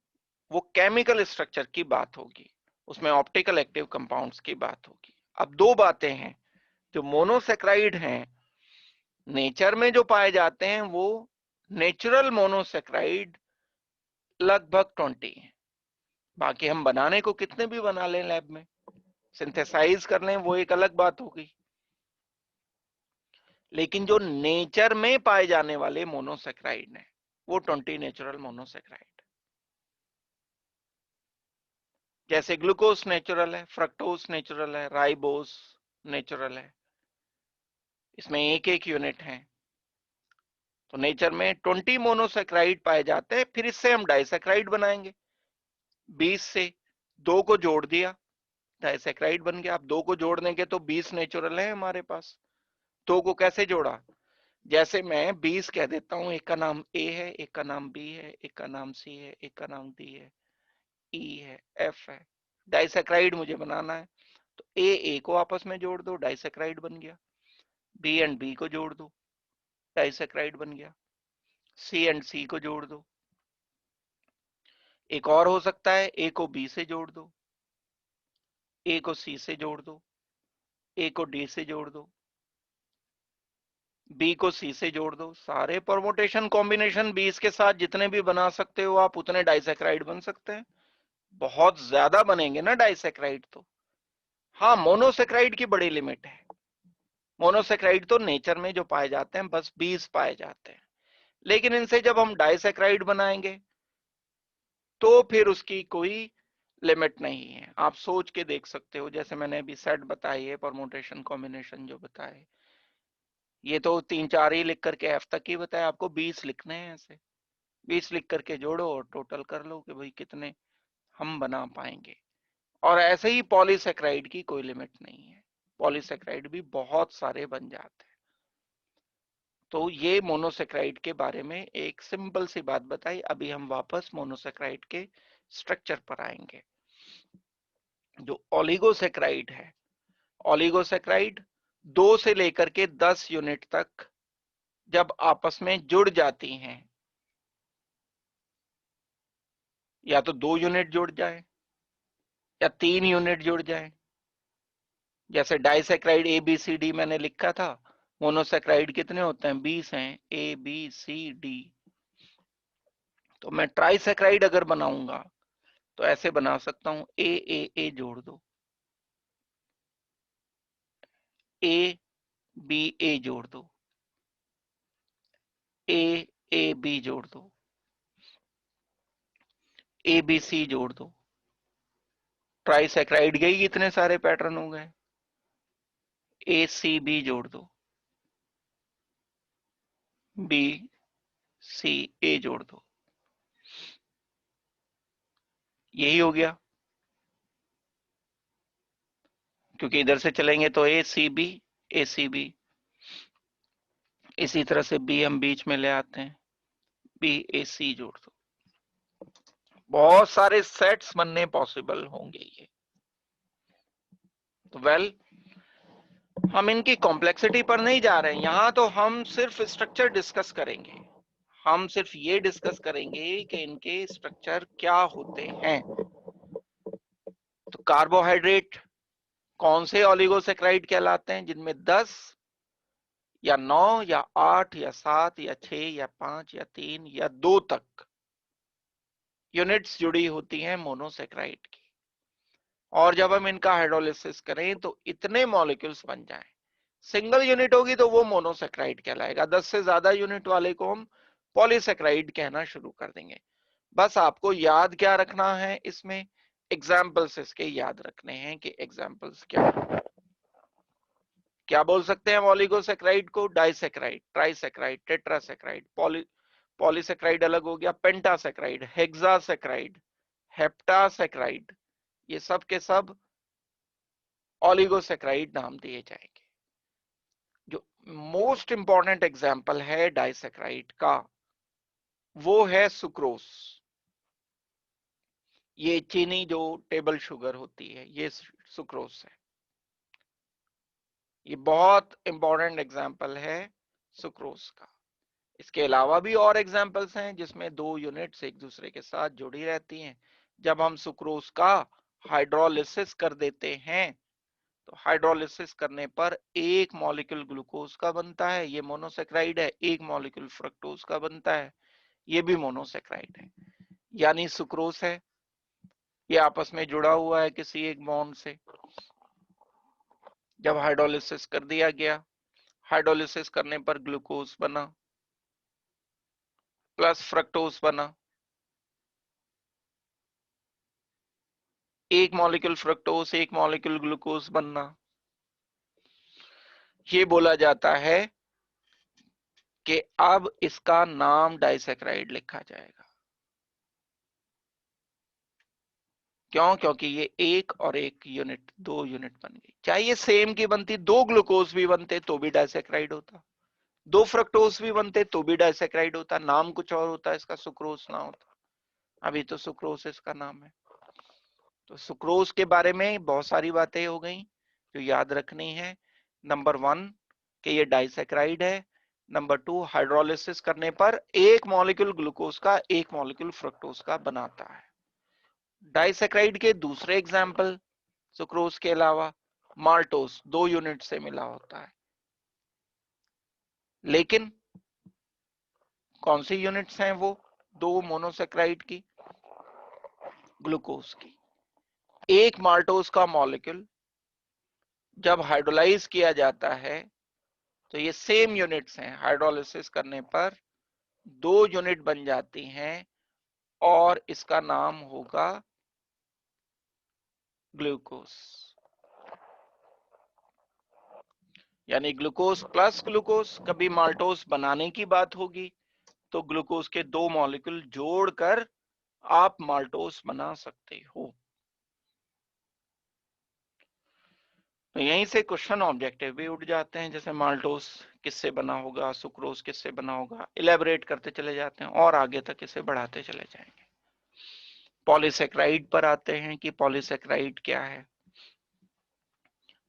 वो केमिकल स्ट्रक्चर की बात होगी, उसमें ऑप्टिकल एक्टिव कंपाउंड्स की बात होगी। अब 2 बातें हैं, जो मोनोसेक्राइड हैं नेचर में जो पाए जाते हैं वो नेचुरल मोनोसेक्राइड लगभग 20 हैं। बाकी हम बनाने को कितने भी बना लें लैब में, सिंथेसाइज कर लें, वो एक अलग बात होगी। लेकिन जो नेचर में पाए जाने वाले मोनोसेक्राइड हैं वो 20 नेचुरल मोनोसेक्राइड। जैसे ग्लूकोज नेचुरल है, फ्रक्टोज नेचुरल है, राइबोस नेचुरल है, इसमें एक एक यूनिट है। तो नेचर में 20 मोनोसेक्राइड पाए जाते हैं। फिर इससे हम डाइसेक्राइड बनाएंगे। 20 से 2 को जोड़ दिया, डाइसेक्राइड बन गया। अब 2 को जोड़ने के तो 20 नेचुरल है हमारे पास। 2 को कैसे जोड़ा? जैसे मैं 20 कह देता हूं, एक का नाम ए है, एक का नाम बी है, एक का नाम सी है, एक का नाम डी है, ई है, एफ है। डाइसेक्राइड मुझे बनाना है तो ए को आपस में जोड़ दो, डाइसेक्राइड बन गया। बी एंड बी को जोड़ दो, डाइसेक्राइड बन गया। सी एंड सी को जोड़ दो। एक और हो सकता है, ए को बी से जोड़ दो, ए को सी से जोड़ दो, ए को डी से जोड़ दो, बी को सी से जोड़ दो। सारे परमुटेशन कॉम्बिनेशन 20 के साथ जितने भी बना सकते हो आप, उतने डाइसेक्राइड बन सकते हैं। बहुत ज्यादा बनेंगे ना डाइसेक्राइड तो। हाँ, मोनोसेक्राइड की बड़ी लिमिट है। मोनोसेक्राइड तो नेचर में जो पाए जाते हैं बस 20 पाए जाते हैं। लेकिन इनसे जब हम डाइसेक्राइड बनाएंगे तो फिर उसकी कोई लिमिट नहीं है। आप सोच के देख सकते हो, जैसे मैंने अभी सेट बताई है, परमुटेशन कॉम्बिनेशन जो बताए, ये तो 3-4 ही लिख करके एफ तक ही बताया, आपको 20 लिखने हैं। ऐसे 20 लिख करके जोड़ो और टोटल कर लो कि भाई कितने हम बना पाएंगे। और ऐसे ही पॉलीसेक्राइड की कोई लिमिट नहीं है, पॉलीसेक्राइड भी बहुत सारे बन जाते हैं। तो ये मोनोसेक्राइड के बारे में एक सिंपल सी बात बताई। अभी हम वापस मोनोसेक्राइड के स्ट्रक्चर पर आएंगे। जो ओलिगोसेक्राइड है, ओलिगोसेक्राइड 2 से लेकर के 10 यूनिट तक जब आपस में जुड़ जाती हैं, या तो 2 यूनिट जुड़ जाए या 3 यूनिट जुड़ जाए। जैसे disaccharide A B C D मैंने लिखा था, मोनोसेक्राइड कितने होते हैं? 20 हैं, ए बी सी डी। तो मैं ट्राइसेक्राइड अगर बनाऊंगा तो ऐसे बना सकता हूं, ए जोड़ दो, ए बी ए जोड़ दो, ए बी जोड़ दो, ए बी सी जोड़ दो। ट्राइसेक्राइड के ही इतने सारे पैटर्न हो गए। ए सी बी जोड़ दो, बी सी ए जोड़ दो, यही हो गया। क्योंकि इधर से चलेंगे तो ए सी बी, इसी तरह से बी हम बीच में ले आते हैं, बी ए सी जोड़ दो। बहुत सारे सेट्स बनने पॉसिबल होंगे ये। तो वेल, हम इनकी कॉम्प्लेक्सिटी पर नहीं जा रहे हैं, यहां तो हम सिर्फ स्ट्रक्चर डिस्कस करेंगे। हम सिर्फ ये डिस्कस करेंगे कि इनके स्ट्रक्चर क्या होते हैं। तो कार्बोहाइड्रेट कौन से ओलिगोसेक्राइड कहलाते हैं? जिनमें 10 या 9 या 8 या 7 या 6 या 5 या 3 या 2 तक यूनिट्स जुड़ी होती हैं मोनोसेक्राइड की। और जब हम इनका हाइड्रोलिसिस करें तो इतने मॉलिक्यूल्स बन जाएं, सिंगल यूनिट होगी तो वो मोनोसेक्राइड कहलाएगा, 10 से ज्यादा यूनिट वाले को हम पॉलीसेक्राइड कहना शुरू कर देंगे। बस आपको याद क्या रखना है, इसमें एग्जाम्पल्स इसके याद रखने हैं कि एग्जाम्पल्स क्या बोल सकते हैं हम ओलिगोसेक्राइड को? डाइसेक्राइड, ट्राइसेक्राइड, टेट्रासेक्राइड। पॉलीसेक्राइड अलग हो गया, पेंटासेक्राइड, हेक्सासेक्राइड, हेप्टासेक्राइड, ये सब के सब ओलिगोसेक्राइड नाम दिए जाएंगे। जो मोस्ट इंपॉर्टेंट एग्जाम्पल है डाइसेक्राइड का वो है सुक्रोज। ये चीनी जो टेबल शुगर होती है, ये सुक्रोज है। ये बहुत इंपॉर्टेंट एग्जाम्पल है सुक्रोज का। इसके अलावा भी और एग्जाम्पल्स हैं जिसमें 2 यूनिट्स एक दूसरे के साथ जुड़ी रहती हैं। जब हम सुक्रोज का हाइड्रोलिसिस कर देते हैं तो हाइड्रोलिसिस करने पर एक मॉलिक्यूल ग्लूकोज का बनता है, ये मोनोसेक्राइड है, एक मॉलिक्यूल फ्रक्टोज का बनता है, ये भी मोनोसेक्राइड है। यानी सुक्रोज है, ये आपस में जुड़ा हुआ है किसी एक बॉन्ड से। जब हाइड्रोलिसिस कर दिया गया, हाइड्रोलिसिस करने पर ग्लूकोज बना प्लस फ्रक्टोज बना, एक मॉलिक्यूल फ्रक्टोज एक मॉलिक्यूल ग्लूकोज बनना, ये बोला जाता है कि अब इसका नाम डाइसैकराइड लिखा जाएगा। क्यों? क्योंकि ये एक और एक यूनिट, दो यूनिट बन गई। चाहिए सेम की बनती, दो ग्लूकोज भी बनते तो भी डाइसैकराइड होता, दो फ्रक्टोज भी बनते तो भी डाइसैकराइड होता, नाम कुछ और होता, इसका सुक्रोज ना होता। अभी तो सुक्रोज इसका नाम है। तो सुक्रोज के बारे में बहुत सारी बातें हो गई जो याद रखनी है। नंबर 1 कि ये डाइसैकराइड है। नंबर 2, हाइड्रोलिसिस करने पर एक मॉलिक्यूल ग्लूकोज का एक मॉलिक्यूल फ्रक्टोज का बनाता है। डाइसैकराइड के दूसरे एग्जाम्पल सुक्रोज के अलावा माल्टोस, 2 यूनिट से मिला होता है। लेकिन कौन सी यूनिट्स हैं वो दो मोनोसेक्राइड की? ग्लूकोज की। एक माल्टोस का मॉलिक्यूल जब हाइड्रोलाइज किया जाता है तो ये सेम यूनिट्स हैं, हाइड्रोलिसिस करने पर 2 यूनिट बन जाती हैं और इसका नाम होगा ग्लूकोज। यानी ग्लूकोज प्लस ग्लूकोज। कभी माल्टोस बनाने की बात होगी तो ग्लूकोज के 2 मॉलिक्यूल जोड़कर आप माल्टोस बना सकते हो। तो यहीं से क्वेश्चन ऑब्जेक्टिव भी उठ जाते हैं, जैसे माल्टोस किससे बना होगा, सुक्रोज किससे बना होगा, इलेबोरेट करते चले जाते हैं और आगे तक इसे बढ़ाते चले जाएंगे। पॉलीसेक्राइड पर आते हैं कि पॉलीसेक्राइड क्या है।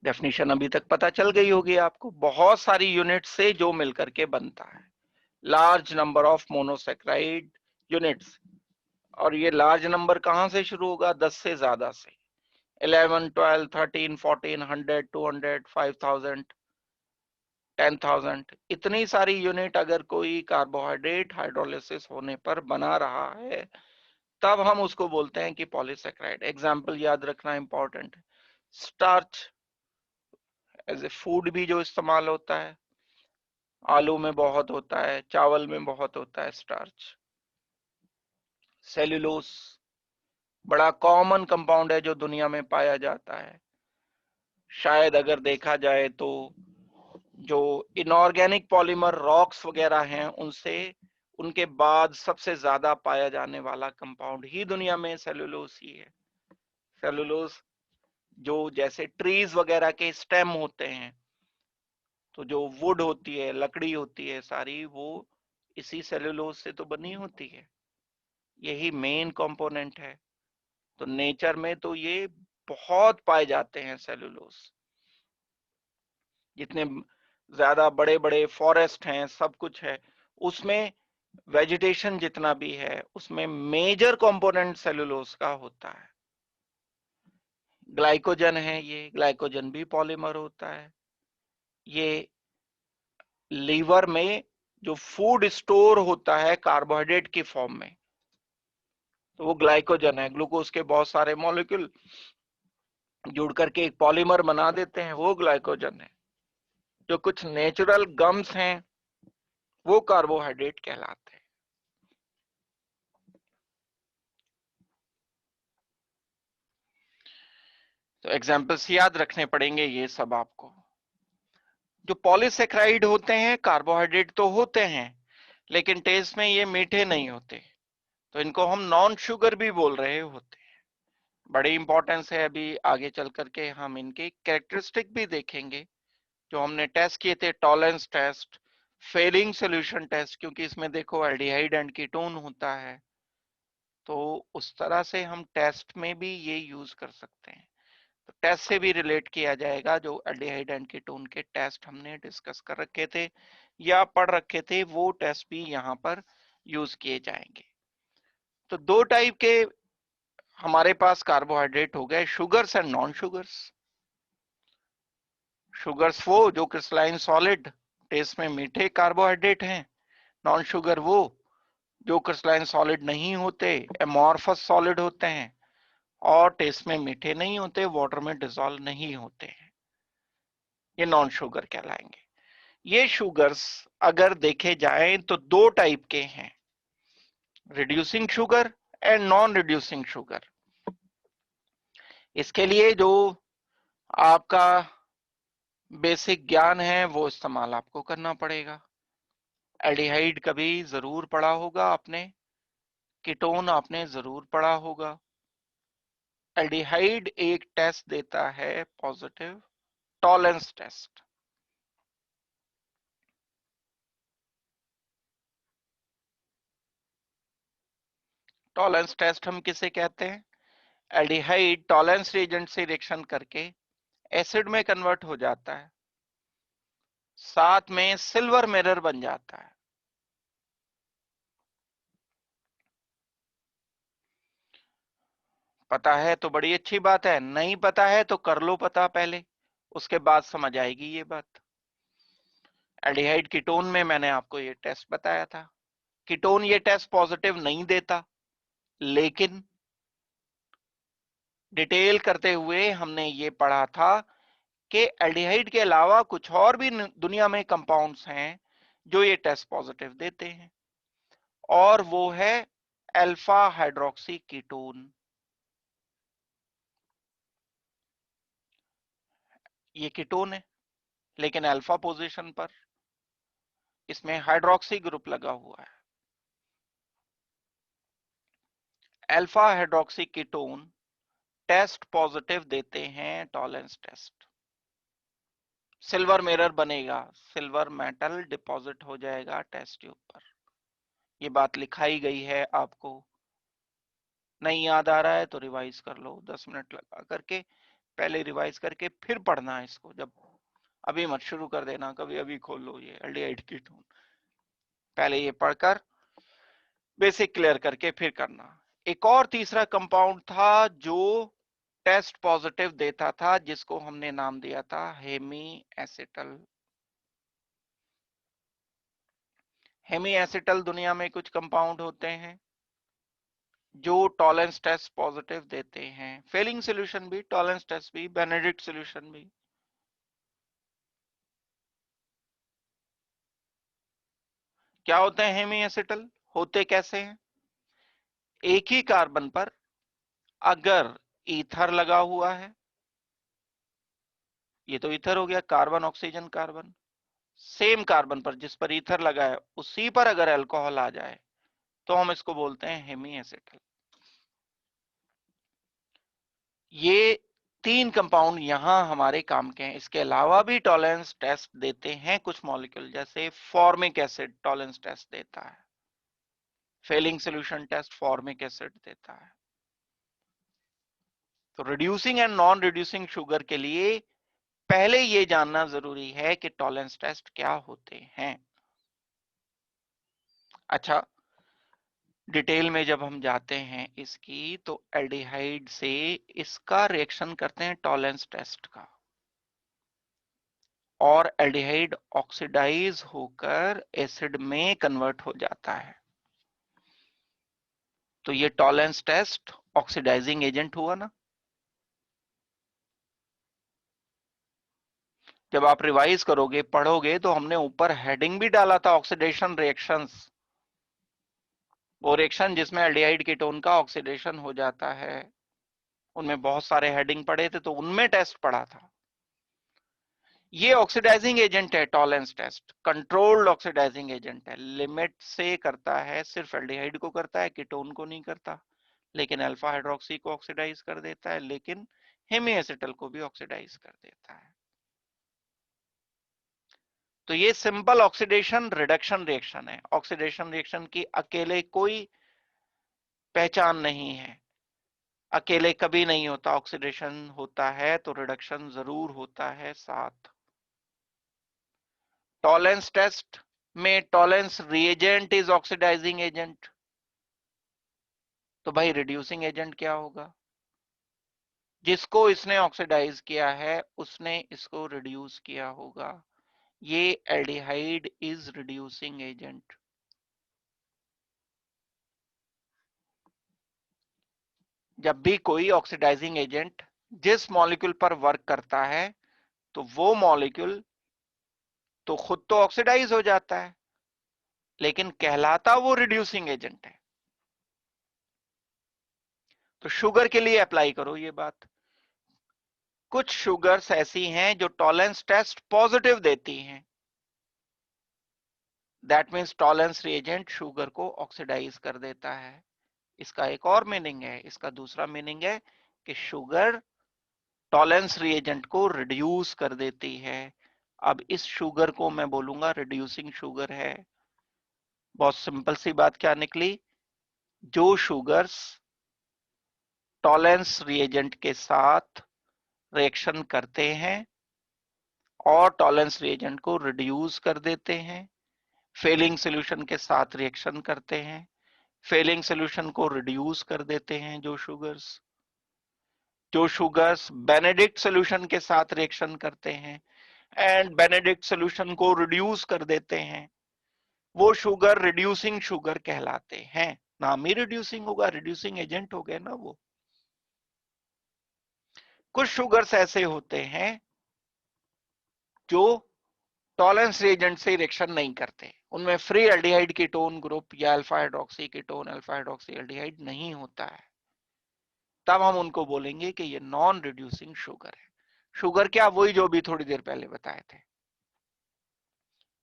डेफिनेशन अभी तक पता चल गई होगी आपको, बहुत सारी यूनिट से जो मिलकर के बनता है, large number of monosaccharide units. और ये लार्ज नंबर कहां से शुरू होगा? 10 से ज्यादा से, 11, 12, 13, 14, 100, 200, 5000, 10,000, इतनी सारी यूनिट अगर कोई कार्बोहाइड्रेट हाइड्रोलिसिस होने पर बना रहा है तब हम उसको बोलते हैं कि पॉलीसेक्राइड। एग्जाम्पल याद रखना इंपॉर्टेंट है। स्टार्च एज ए फूड भी जो इस्तेमाल होता है, आलू में बहुत होता है, चावल में बहुत होता है स्टार्च। सेल्यूलोस बड़ा कॉमन कंपाउंड है जो दुनिया में पाया जाता है। शायद अगर देखा जाए तो जो इनऑर्गेनिक पॉलीमर रॉक्स वगैरह हैं उनसे उनके बाद सबसे ज्यादा पाया जाने वाला कंपाउंड ही दुनिया में सेल्यूलोस ही है। सेल्यूलोस जो जैसे ट्रीज वगैरह के स्टेम होते हैं, तो जो वुड होती है, लकड़ी होती है सारी, वो इसी सेल्यूलोस से तो बनी होती है, यही मेन कंपोनेंट है। तो नेचर में तो ये बहुत पाए जाते हैं सेल्यूलोस। जितने ज्यादा बड़े बड़े फॉरेस्ट हैं, सब कुछ है उसमें, वेजिटेशन जितना भी है उसमें मेजर कंपोनेंट सेल्यूलोस का होता है। ग्लाइकोजन है, ये ग्लाइकोजन भी पॉलीमर होता है। ये लीवर में जो फूड स्टोर होता है कार्बोहाइड्रेट की फॉर्म में, तो वो ग्लाइकोजन है। ग्लूकोज के बहुत सारे मॉलिक्यूल जुड़ करके एक पॉलीमर बना देते हैं, वो ग्लाइकोजन है। जो कुछ नेचुरल गम्स हैं वो कार्बोहाइड्रेट कहलाते हैं। तो एग्जाम्पल्स याद रखने पड़ेंगे ये सब आपको। जो पॉलीसेक्राइड होते हैं कार्बोहाइड्रेट तो होते हैं, लेकिन टेस्ट में ये मीठे नहीं होते, तो इनको हम नॉन शुगर भी बोल रहे होते हैं। बड़ी इंपॉर्टेंस है, अभी आगे चल करके हम इनके कैरेक्टरिस्टिक भी देखेंगे जो हमने टेस्ट किए थे, tolerance test, Fehling solution test, क्योंकि इसमें देखो एल्डिहाइड एंड कीटोन होता है, तो उस तरह से हम टेस्ट में भी ये यूज कर सकते हैं। तो टेस्ट से भी रिलेट किया जाएगा, जो एल्डिहाइड एंड कीटोन के टेस्ट हमने डिस्कस कर रखे थे या पढ़ रखे थे, वो टेस्ट भी यहाँ पर यूज किए जाएंगे। तो दो टाइप के हमारे पास कार्बोहाइड्रेट हो गए, sugars and non sugars. Sugars वो जो क्रिस्टलाइन सॉलिड, टेस्ट में मीठे कार्बोहाइड्रेट हैं। नॉन शुगर वो जो क्रिस्टलाइन सॉलिड नहीं होते, एमॉर्फस सॉलिड होते हैं और टेस्ट में मीठे नहीं होते, वाटर में डिसॉल्व नहीं होते हैं, ये नॉन शुगर कहलाएंगे। ये शुगर्स अगर देखे जाएं तो दो टाइप के हैं, reducing sugar and non reducing sugar. इसके लिए जो आपका बेसिक ज्ञान है वो इस्तेमाल आपको करना पड़ेगा। एल्डिहाइड कभी जरूर पढ़ा होगा आपने, कीटोन आपने जरूर पढ़ा होगा। एल्डिहाइड एक टेस्ट देता है positive, Tollens test. Tollens test हम किसे कहते हैं? एल्डिहाइड टॉलेंस रिएजेंट से रिएक्शन करके एसिड में कन्वर्ट हो जाता है, साथ में सिल्वर मिरर बन जाता है। पता है तो बड़ी अच्छी बात है, नहीं पता है तो कर लो पता पहले, उसके बाद समझ आएगी ये बात। एल्डिहाइड कीटोन में मैंने आपको ये टेस्ट बताया था। कीटोन ये टेस्ट पॉजिटिव नहीं देता, लेकिन डिटेल करते हुए हमने ये पढ़ा था कि एल्डिहाइड के अलावा कुछ और भी दुनिया में कंपाउंड्स हैं जो ये टेस्ट पॉजिटिव देते हैं, और वो है अल्फा हाइड्रोक्सी कीटोन। ये कीटोन है लेकिन अल्फा पोजीशन पर, इसमें हाइड्रोक्सी ग्रुप लगा हुआ है। Alpha hydroxy ketone test positive देते हैं टॉलेंस टेस्ट। सिल्वर मिरर बनेगा, सिल्वर मेटल डिपॉजिट हो जाएगा टेस्ट ट्यूब पर। ये बात लिखाई गई है, आपको नहीं याद आ रहा है तो रिवाइज कर लो, 10 मिनट लगा करके पहले रिवाइज करके फिर पढ़ना है इसको। जब अभी मत शुरू कर देना, कभी अभी खोल लो ये एल्डिहाइड कीटोन, पहले ये पढ़कर बेसिक क्लियर करके फिर करना। एक और तीसरा कंपाउंड था जो टेस्ट पॉजिटिव देता था, जिसको हमने नाम दिया था हेमी एसिटल। हेमी एसिटल दुनिया में कुछ कंपाउंड होते हैं जो टॉलेंस टेस्ट पॉजिटिव देते हैं, फेलिंग सॉल्यूशन भी, टॉलेंस टेस्ट भी, बेनेडिक्ट सॉल्यूशन भी। क्या होते हैं हेमी एसिटल, होते कैसे हैं? एक ही कार्बन पर अगर ईथर लगा हुआ है, ये तो ईथर हो गया, carbon oxygen carbon, same carbon पर जिस पर ईथर लगा है उसी पर अगर अल्कोहल आ जाए तो हम इसको बोलते हैं हेमी एसिटल। ये तीन कंपाउंड यहां हमारे काम के हैं। इसके अलावा भी टॉलेंस टेस्ट देते हैं कुछ मॉलिक्यूल, जैसे फॉर्मिक एसिड टॉलेंस टेस्ट देता है, Fehling solution test formic acid देता है। तो reducing and non reducing sugar के लिए पहले ये जानना जरूरी है कि टॉलेंस टेस्ट क्या होते हैं। अच्छा, डिटेल में जब हम जाते हैं इसकी, तो एल्डिहाइड से इसका रिएक्शन करते हैं टॉलेंस टेस्ट का, और एल्डिहाइड ऑक्सीडाइज होकर एसिड में कन्वर्ट हो जाता है। तो ये टॉलेंस टेस्ट ऑक्सीडाइजिंग एजेंट हुआ ना। जब आप रिवाइज करोगे, पढ़ोगे, तो हमने ऊपर हेडिंग भी डाला था ऑक्सीडेशन रिएक्शंस। वो रिएक्शन जिसमें एल्डिहाइड कीटोन का ऑक्सीडेशन हो जाता है, उनमें बहुत सारे हेडिंग पढ़े थे, तो उनमें टेस्ट पढ़ा था। ये ऑक्सीडाइजिंग एजेंट है Tollens test, controlled oxidising agent है, लिमिट से करता है, सिर्फ एल्डिहाइड को करता है, कीटोन को नहीं करता, लेकिन अल्फा हाइड्रोक्सी को ऑक्सीडाइज कर देता है, लेकिन हेमी एसिटल को भी ऑक्सीडाइज कर देता है। तो ये सिंपल ऑक्सीडेशन रिडक्शन रिएक्शन है। ऑक्सीडेशन रिएक्शन की अकेले कोई पहचान नहीं है, अकेले कभी नहीं होता। ऑक्सीडेशन होता है तो रिडक्शन जरूर होता है साथ। टॉलेंस टेस्ट में Tollens reagent is oxidising agent, तो भाई रिड्यूसिंग एजेंट क्या होगा? जिसको इसने ऑक्सीडाइज किया है उसने इसको रिड्यूस किया होगा। ये एल्डिहाइड इज रिड्यूसिंग एजेंट। जब भी कोई ऑक्सीडाइजिंग एजेंट जिस मॉलिक्यूल पर वर्क करता है तो वो मॉलिक्यूल तो खुद तो ऑक्सीडाइज हो जाता है, लेकिन कहलाता वो रिड्यूसिंग एजेंट है। तो शुगर के लिए अप्लाई करो ये बात। कुछ शुगर्स ऐसी हैं जो टॉलरेंस टेस्ट पॉजिटिव देती हैं, that means tolerance reagent sugar को ऑक्सीडाइज कर देता है। इसका एक और मीनिंग है, इसका दूसरा मीनिंग है कि शुगर टॉलरेंस रिएजेंट को रिड्यूस कर देती है। अब इस शुगर को मैं बोलूंगा रिड्यूसिंग शुगर है। बहुत सिंपल सी बात क्या निकली, जो शुगर्स टॉलरेंस रिएजेंट के साथ रिएक्शन करते हैं और टॉलरेंस रिएजेंट को रिड्यूस कर देते हैं, फेलिंग सॉल्यूशन के साथ रिएक्शन करते हैं, फेलिंग सॉल्यूशन को रिड्यूस कर देते हैं, जो शुगर्स बेनेडिक्ट सॉल्यूशन के साथ रिएक्शन करते हैं एंड बेनेडिक्ट सॉल्यूशन को रिड्यूस कर देते हैं, वो शुगर रिड्यूसिंग शुगर कहलाते हैं। नाम ही रिड्यूसिंग होगा, रिड्यूसिंग एजेंट हो गए ना वो। कुछ शुगर्स ऐसे होते हैं जो टॉलरेंस रिएजेंट से रिएक्शन नहीं करते, उनमें फ्री एल्डिहाइड कीटोन ग्रुप या alpha hydroxy ketone alpha hydroxy aldehyde नहीं होता है, तब हम उनको बोलेंगे कि ये नॉन रिड्यूसिंग शुगर है। शुगर क्या, वही जो भी थोड़ी देर पहले बताए थे।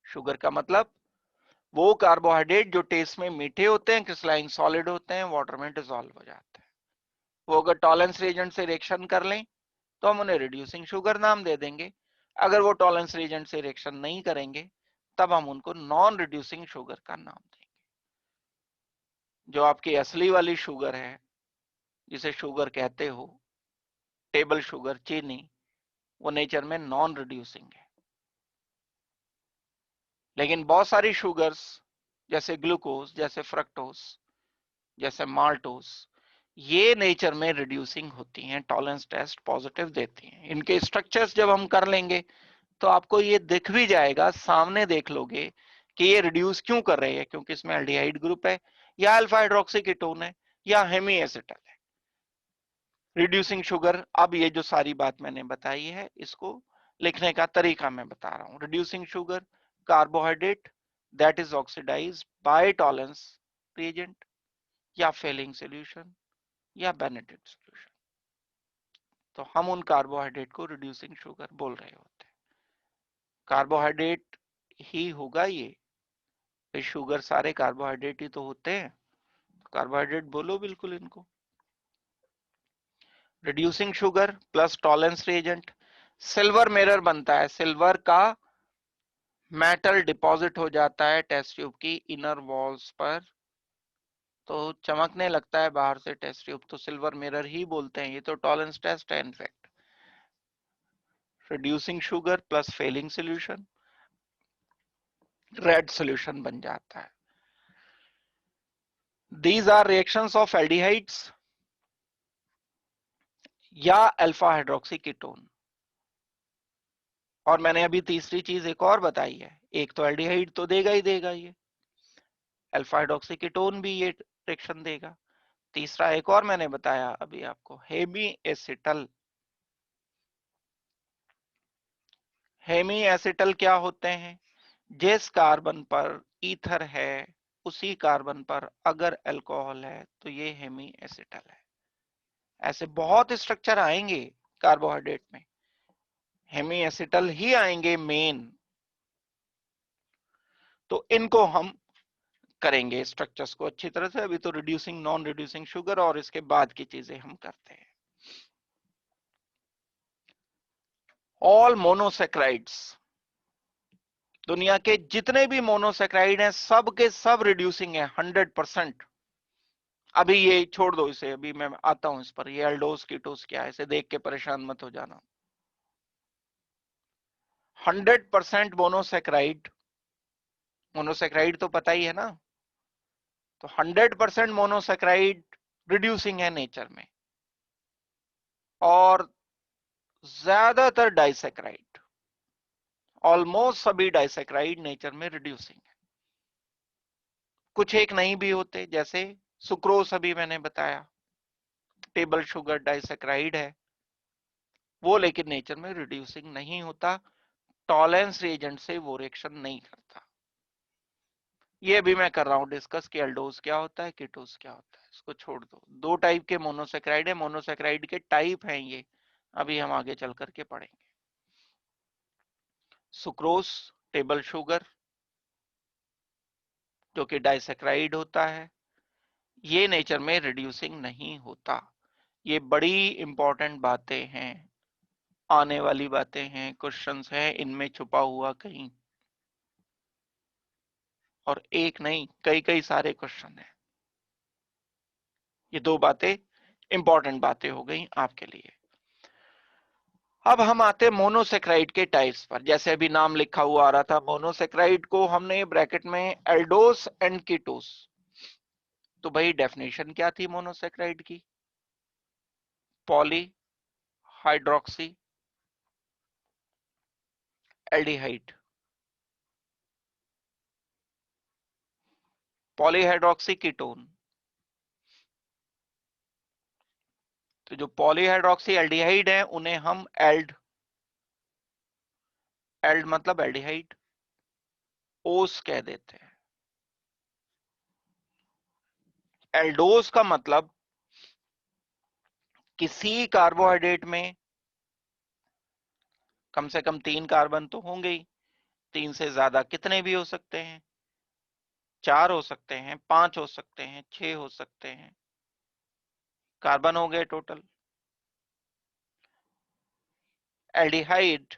शुगर का मतलब वो कार्बोहाइड्रेट जो टेस्ट में मीठे होते हैं, क्रिस्टलाइन सॉलिड होते हैं, वाटर में डिसॉल्व हो जाते हैं, वो अगर टॉलरेंस रिएजेंट से रिएक्शन कर लें तो हम उन्हें रिड्यूसिंग शुगर नाम दे देंगे। अगर वो टॉलरेंस रिएजेंट से रिएक्शन नहीं करेंगे तब हम उनको नॉन रिड्यूसिंग शुगर का नाम देंगे। जो आपकी असली वाली शुगर है, जिसे शुगर कहते हो, टेबल शुगर, चीनी, वो नेचर में नॉन रिड्यूसिंग है। लेकिन बहुत सारी शुगर्स जैसे ग्लूकोज, जैसे फ्रक्टोज, जैसे माल्टोज, ये नेचर में रिड्यूसिंग होती हैं, टॉलरेंस टेस्ट पॉजिटिव देती हैं। इनके स्ट्रक्चर्स जब हम कर लेंगे तो आपको ये दिख भी जाएगा, सामने देख लोगे कि ये रिड्यूस क्यों कर रहे हैं, क्योंकि इसमें एल्डिहाइड ग्रुप है या अल्फा हाइड्रोक्सी कीटोन है या हेमी एसिटल है। रिड्यूसिंग शुगर, अब ये जो सारी बात मैंने बताई है इसको लिखने का तरीका मैं बता रहा हूं। Reducing sugar, carbohydrate that is oxidised by tolerance reagent या फेलिंग सॉल्यूशन या बेनेडिक्ट सॉल्यूशन। तो हम उन कार्बोहाइड्रेट को रिड्यूसिंग शुगर बोल रहे होते हैं। कार्बोहाइड्रेट ही होगा ये शुगर, सारे कार्बोहाइड्रेट ही तो होते हैं, कार्बोहाइड्रेट बोलो बिल्कुल इनको। Reducing sugar plus tolerance reagent, silver mirror बनता है, सिल्वर का मेटल डिपॉजिट हो जाता है टेस्ट ट्यूब की इनर वॉल्स पर, तो चमकने लगता है बाहर से टेस्ट ट्यूब, तो सिल्वर मिरर ही बोलते हैं। ये तो टॉलरेंस टेस्ट है in fact. Reducing sugar plus Fehling solution, red solution बन जाता है। These are reactions of aldehydes या अल्फा हाइड्रोक्सी कीटोन। और मैंने अभी तीसरी चीज एक और बताई है, एक तो एल्डिहाइड तो देगा ही देगा, ये अल्फा हाइड्रोक्सी कीटोन भी ये रिएक्शन देगा। तीसरा एक और मैंने बताया अभी आपको, हेमी एसिटल। हेमी एसिटल क्या होते हैं, जिस कार्बन पर ईथर है उसी कार्बन पर अगर अल्कोहल है तो ये हेमी एसिटल है। ऐसे बहुत स्ट्रक्चर आएंगे कार्बोहाइड्रेट में, हेमी एसिटल ही आएंगे मेन। तो इनको हम करेंगे स्ट्रक्चर्स को अच्छी तरह से। अभी तो रिड्यूसिंग, नॉन रिड्यूसिंग शुगर और इसके बाद की चीजें हम करते हैं। ऑल मोनोसेक्राइड्स, दुनिया के जितने भी मोनोसेक्राइड हैं सब के सब रिड्यूसिंग है 100%। अभी ये छोड़ दो इसे, अभी मैं आता हूं इस पर। ये एल्डोस कीटोस क्या है, इसे देख के परेशान मत हो जाना। 100% मोनोसेक्राइड, मोनोसेक्राइड तो पता ही है ना, तो 100% मोनोसेक्राइड रिड्यूसिंग है नेचर में। और ज्यादातर डाइसैकराइड, ऑलमोस्ट सभी डाइसैकराइड नेचर में रिड्यूसिंग है। कुछ एक नहीं भी होते, जैसे सुक्रोज अभी मैंने बताया टेबल शुगर डाइसैकराइड है वो, लेकिन नेचर में रिड्यूसिंग नहीं होता, टॉलेंस रिएजेंट से वो रिएक्शन नहीं करता। ये अभी मैं कर रहा हूं डिस्कस कि एल्डोज क्या होता है, कीटोज क्या होता है, इसको छोड़ दो। दो टाइप के मोनोसेक्राइड है, मोनोसेक्राइड के टाइप हैं ये, अभी हम आगे चल करके पढ़ेंगे। सुक्रोज टेबल शुगर जो कि डाइसेक्राइड होता है, ये नेचर में रिड्यूसिंग नहीं होता। ये बड़ी इंपॉर्टेंट बातें हैं, आने वाली बातें हैं, क्वेश्चंस हैं इनमें छुपा हुआ कहीं, और एक नहीं कई कई सारे क्वेश्चन हैं। ये दो बातें इंपॉर्टेंट बातें हो गई आपके लिए। अब हम आते हैं मोनोसेक्राइड के टाइप्स पर। जैसे अभी नाम लिखा हुआ आ रहा था, मोनोसेक्राइड को हमने ब्रैकेट में एल्डोस एंड कीटोस। तो भाई डेफिनेशन क्या थी मोनोसेक्राइड की? Poly hydroxy aldehyde, polyhydroxy ketone. तो जो पॉलीहाइड्रोक्सी एल्डिहाइड है उन्हें हम एल्ड, एल्ड मतलब एल्डिहाइड, ओस कह देते हैं। एल्डोस का मतलब किसी कार्बोहाइड्रेट में कम से कम 3 कार्बन तो होंगे ही, 3 से ज्यादा कितने भी हो सकते हैं, 4 हो सकते हैं, 5 हो सकते हैं, 6 हो सकते हैं, कार्बन हो गए टोटल। एल्डिहाइड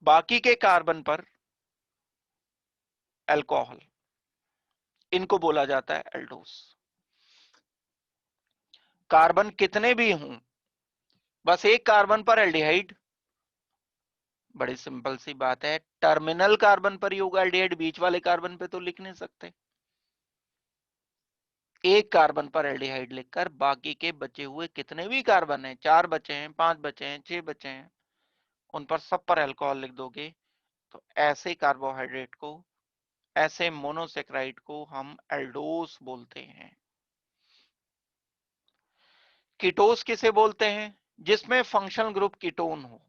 बाकी के कार्बन पर अल्कोहल, इनको बोला जाता है एल्डोस। कार्बन कितने भी हों, बस एक कार्बन पर एल्डिहाइड, बड़ी सिंपल सी बात है, टर्मिनल कार्बन पर ही होगा एल्डिहाइड, बीच वाले कार्बन पे तो लिख नहीं सकते। एक कार्बन पर एल्डिहाइड लिखकर बाकी के बचे हुए कितने भी कार्बन हैं, 4 बचे हैं, 5 बचे हैं, 6 बचे हैं, उन पर सब पर अल्कोहल लिख दोगे, तो ऐसे कार्बोहाइड्रेट को, ऐसे मोनोसेक्राइड को हम एल्डोस बोलते हैं। कीटोस किसे बोलते हैं? जिसमें फंक्शनल ग्रुप कीटोन हो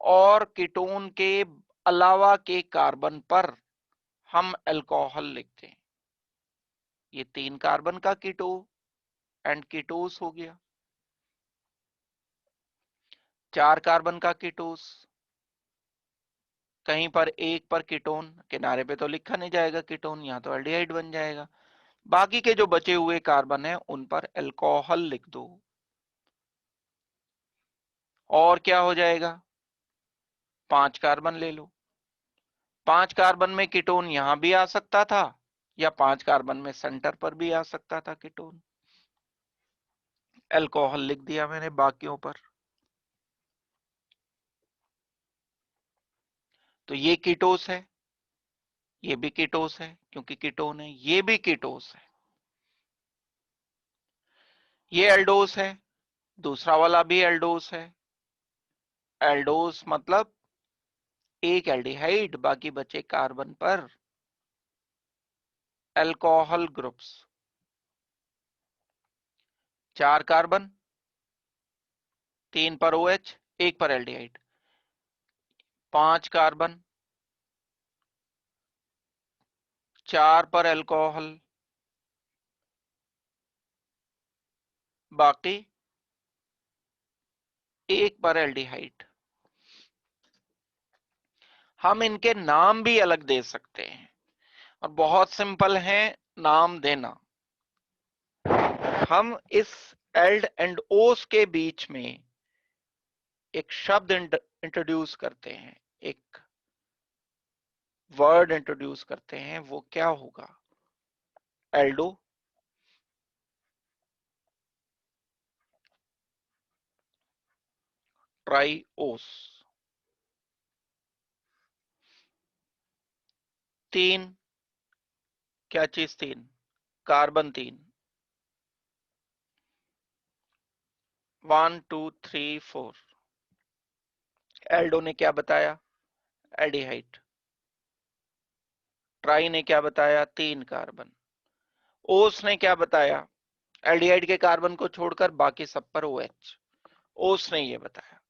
और कीटोन के अलावा के कार्बन पर हम अल्कोहल लिखते हैं। ये 3 कार्बन का कीटो एंड कीटोस हो गया, 4 कार्बन का कीटोस, कहीं पर एक पर कीटोन, किनारे पे तो लिखा नहीं जाएगा कीटोन, यहां तो एल्डिहाइड बन जाएगा। बाकी के जो बचे हुए कार्बन हैं उन पर अल्कोहल लिख दो, और क्या हो जाएगा, 5 कार्बन ले लो। 5 कार्बन में कीटोन यहां भी आ सकता था, या 5 कार्बन में सेंटर पर भी आ सकता था कीटोन, अल्कोहल लिख दिया मैंने बाकियों पर। तो ये कीटोस है, ये भी कीटोस है क्योंकि कीटोन है, ये भी कीटोस है, ये एल्डोस है, दूसरा वाला भी एल्डोस है। एल्डोस मतलब एक एल्डिहाइड, बाकी बचे कार्बन पर अल्कोहल ग्रुप्स, 4 कार्बन, 3 पर OH, एक पर एल्डिहाइड, 5 कार्बन, 4 पर अल्कोहल, बाकी एक पर एल्डिहाइड। हम इनके नाम भी अलग दे सकते हैं और बहुत सिंपल है नाम देना। हम इस एल्ड एंड ओस के बीच में एक शब्द इंट्रोड्यूस करते हैं, एक वर्ड इंट्रोड्यूस करते हैं, वो क्या होगा? एल्डो ट्राइओस। 3, क्या चीज 3? कार्बन 3, 1 2 3 4। एल्डो ने क्या बताया? एल्डिहाइड। ट्राई ने क्या बताया? 3 कार्बन। ओस ने क्या बताया? एल्डिहाइड के कार्बन को छोड़कर बाकी सब पर OH। ओस ने ये बताया।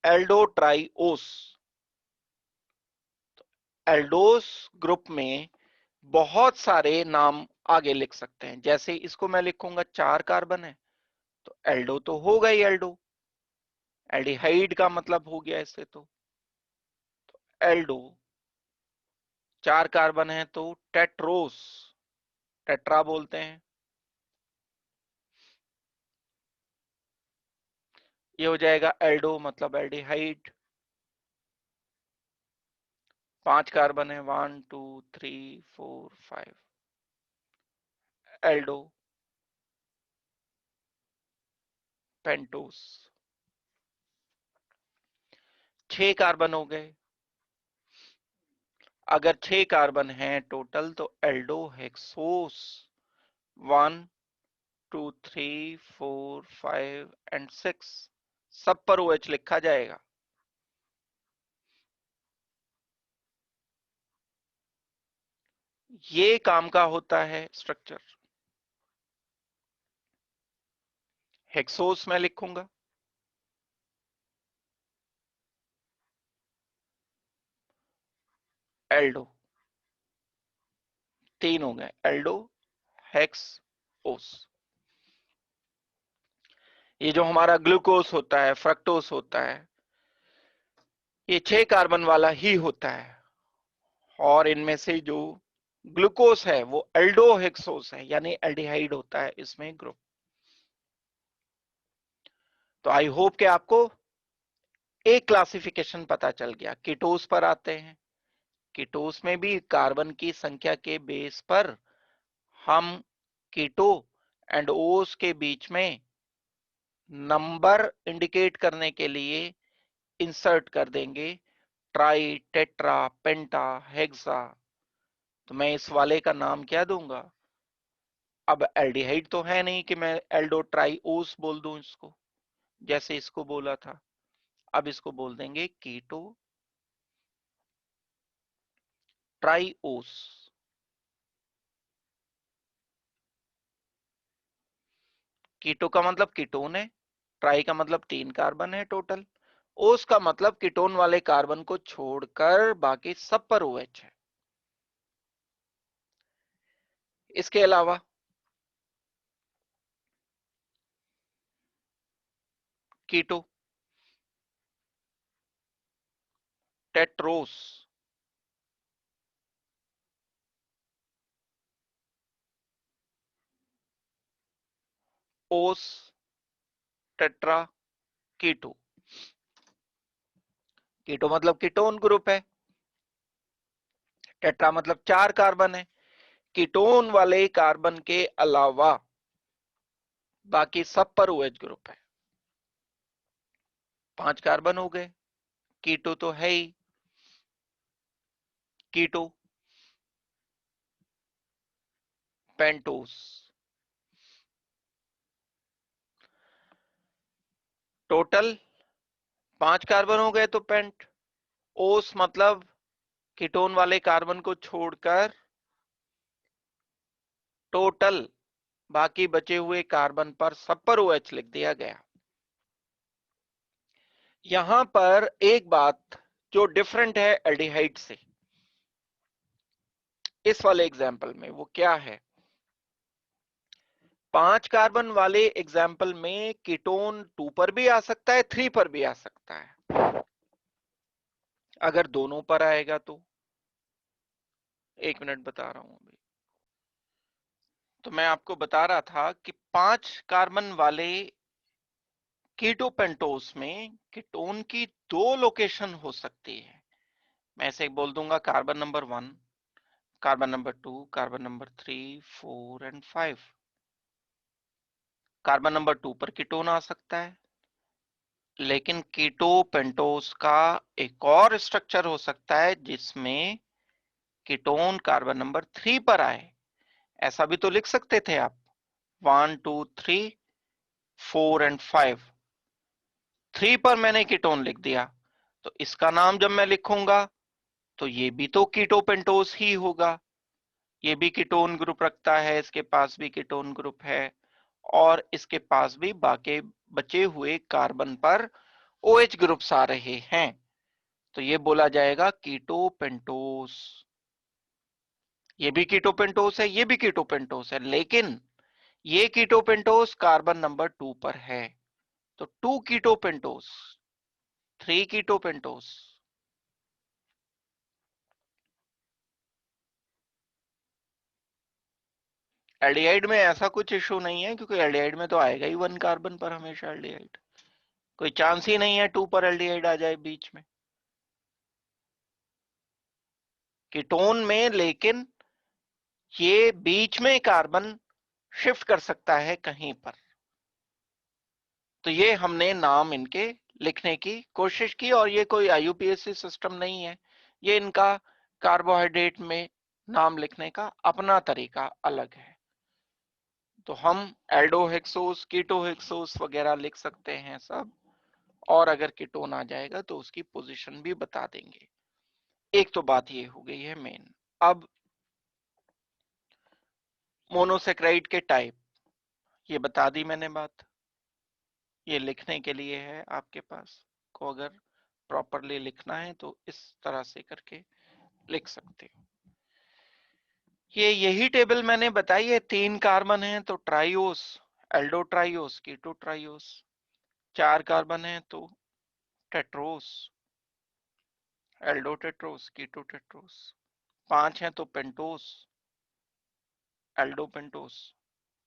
एल्डो ट्राई ओस। एल्डोस ग्रुप में बहुत सारे नाम आगे लिख सकते हैं, जैसे इसको मैं लिखूंगा 4 कार्बन है तो एल्डो तो होगा ही एल्डो। एल्डिहाइड का मतलब हो गया इससे तो एल्डो। 4 कार्बन है तो टेट्रोस, टेट्रा बोलते हैं। ये हो जाएगा एल्डो मतलब एल्डिहाइड। 5 कार्बन है, 1 2 3 4 5, एल्डो पेंटोस। 6 कार्बन हो गए। अगर 6 कार्बन हैं टोटल तो एल्डो हेक्सोस। 1 2 3 4 5 एंड 6 सब पर OH लिखा जाएगा। ये काम का होता है स्ट्रक्चर। हेक्सोस में लिखूंगा, एल्डो। 3 हो गए, एल्डो हेक्स ओस। ये जो हमारा ग्लूकोस होता है, फ्रक्टोस होता है, ये 6 कार्बन वाला ही होता है और इनमें से जो ग्लूकोस है वो एल्डो हेक्सोस है, यानी एल्डिहाइड होता है इसमें ग्रुप। तो आई होप कि आपको एक क्लासिफिकेशन पता चल गया। कीटोस पर आते हैं। कीटोस में भी कार्बन की संख्या के बेस पर हम कीटो एंड ओस के बीच में नंबर इंडिकेट करने के लिए इंसर्ट कर देंगे ट्राई, टेट्रा, पेंटा, हेक्सा। तो मैं इस वाले का नाम क्या दूंगा? अब एल्डिहाइड तो है नहीं कि मैं एल्डो ट्राई ओस बोल दूं इसको, जैसे इसको बोला था। अब इसको बोल देंगे कीटो ट्राई ओस। कीटो का मतलब कीटोन है, ट्राई का मतलब 3 कार्बन है टोटल, ओस का मतलब कीटोन वाले कार्बन को छोड़कर बाकी सब पर OH है। इसके अलावा कीटो, टेट्रोस, ओस, टेट्रा, कीटो। कीटो मतलब कीटोन ग्रुप है, टेट्रा मतलब 4 कार्बन है, कीटोन वाले कार्बन के अलावा बाकी सब पर OH ग्रुप है। 5 कार्बन हो गए। कीटो तो है ही, कीटो, पेंटोस। टोटल 5 कार्बन हो गए तो पेंट। ओस मतलब कीटोन वाले कार्बन को छोड़कर टोटल बाकी बचे हुए कार्बन पर सब पर OH लिख दिया गया। यहां पर एक बात जो डिफरेंट है एल्डिहाइड से इस वाले एग्जाम्पल में, वो क्या है? 5 कार्बन वाले एग्जाम्पल में कीटोन 2 पर भी आ सकता है, 3 पर भी आ सकता है। अगर दोनों पर आएगा तो 1 मिनट बता रहा हूं अभी। तो मैं आपको बता रहा था कि 5 कार्बन वाले कीटोपेंटोस में कीटोन की 2 लोकेशन हो सकती है। मैं ऐसे बोल दूंगा carbon number 1, carbon number 2, carbon number 3, 4 and 5। Carbon number 2 पर कीटोन आ सकता है, लेकिन कीटो पेंटोस का एक और स्ट्रक्चर हो सकता है जिसमें कीटोन कार्बन नंबर 3 पर आए ऐसा भी तो लिख सकते थे आप, 1 2 3 4 एंड 5। 3 पर मैंने कीटोन लिख दिया, तो इसका नाम जब मैं लिखूंगा तो ये भी तो कीटोपेंटोस ही होगा। ये भी कीटोन ग्रुप रखता है, इसके पास भी कीटोन ग्रुप है, और इसके पास भी बाकी बचे हुए कार्बन पर OH ग्रुप्स आ रहे हैं, तो ये बोला जाएगा कीटोपेंटोस। ये भी कीटोपेंटोस है, ये भी कीटोपेंटोस है, लेकिन ये कीटोपेंटोस कार्बन नंबर 2 पर है, तो 2 कीटोपेंटोस, 3 कीटोपेंटोस। एल्डिहाइड में ऐसा कुछ इशू नहीं है, क्योंकि एल्डिहाइड में तो आएगा ही 1 कार्बन पर हमेशा एल्डिहाइड, कोई चांस ही नहीं है 2 पर एल्डिहाइड आ जाए बीच में कीटोन में। लेकिन ये बीच में कार्बन शिफ्ट कर सकता है कहीं पर, तो ये हमने नाम इनके लिखने की कोशिश की, और ये कोई IUPAC सिस्टम नहीं है, ये इनका कार्बोहाइड्रेट में नाम लिखने का अपना तरीका अलग है। तो हम एल्डोहेक्सोस, कीटोहेक्सोस वगैरह लिख सकते हैं सब, और अगर कीटोन आ जाएगा तो उसकी पोजीशन भी बता देंगे। एक तो बात ये हो गई है मेन। अब मोनोसेक्राइड के टाइप, ये बता दी मैंने बात, ये लिखने के लिए है आपके पास, को अगर प्रॉपरली लिखना है तो इस तरह से करके लिख सकते हो। ये यही टेबल मैंने बताई है, 3 कार्बन है तो ट्राइओस, एल्डोट्राइओस, कीटोट्राइओस। 4 कार्बन है तो टेट्रोस, एल्डोटेट्रोस, कीटोटेट्रोस। 5 है तो पेंटोस, एल्डोपेंटोस,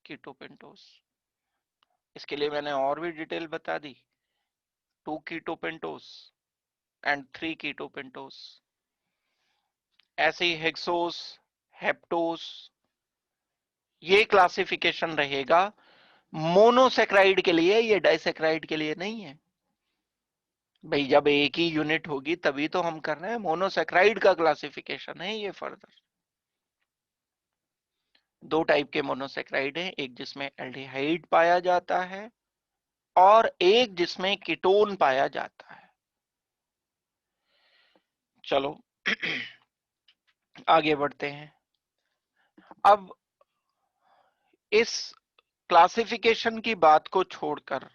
कीटोपेंटोस। इसके लिए मैंने और भी डिटेल बता दी, 2 कीटोपेंटोस एंड 3 कीटोपेंटोस। ऐसे ही हेक्सोस, हेप्टोस, ये क्लासिफिकेशन रहेगा मोनोसेक्राइड के लिए, ये डाइसेक्राइड के लिए नहीं है भाई। जब एक ही यूनिट होगी तभी तो हम कर रहे हैं, मोनोसेक्राइड का क्लासिफिकेशन है ये फर्दर। 2 टाइप के मोनोसेक्राइड हैं, एक जिसमें एल्डिहाइड पाया जाता है और एक जिसमें कीटोन पाया जाता है। चलो आगे बढ़ते हैं। अब इस क्लासिफिकेशन की बात को छोड़कर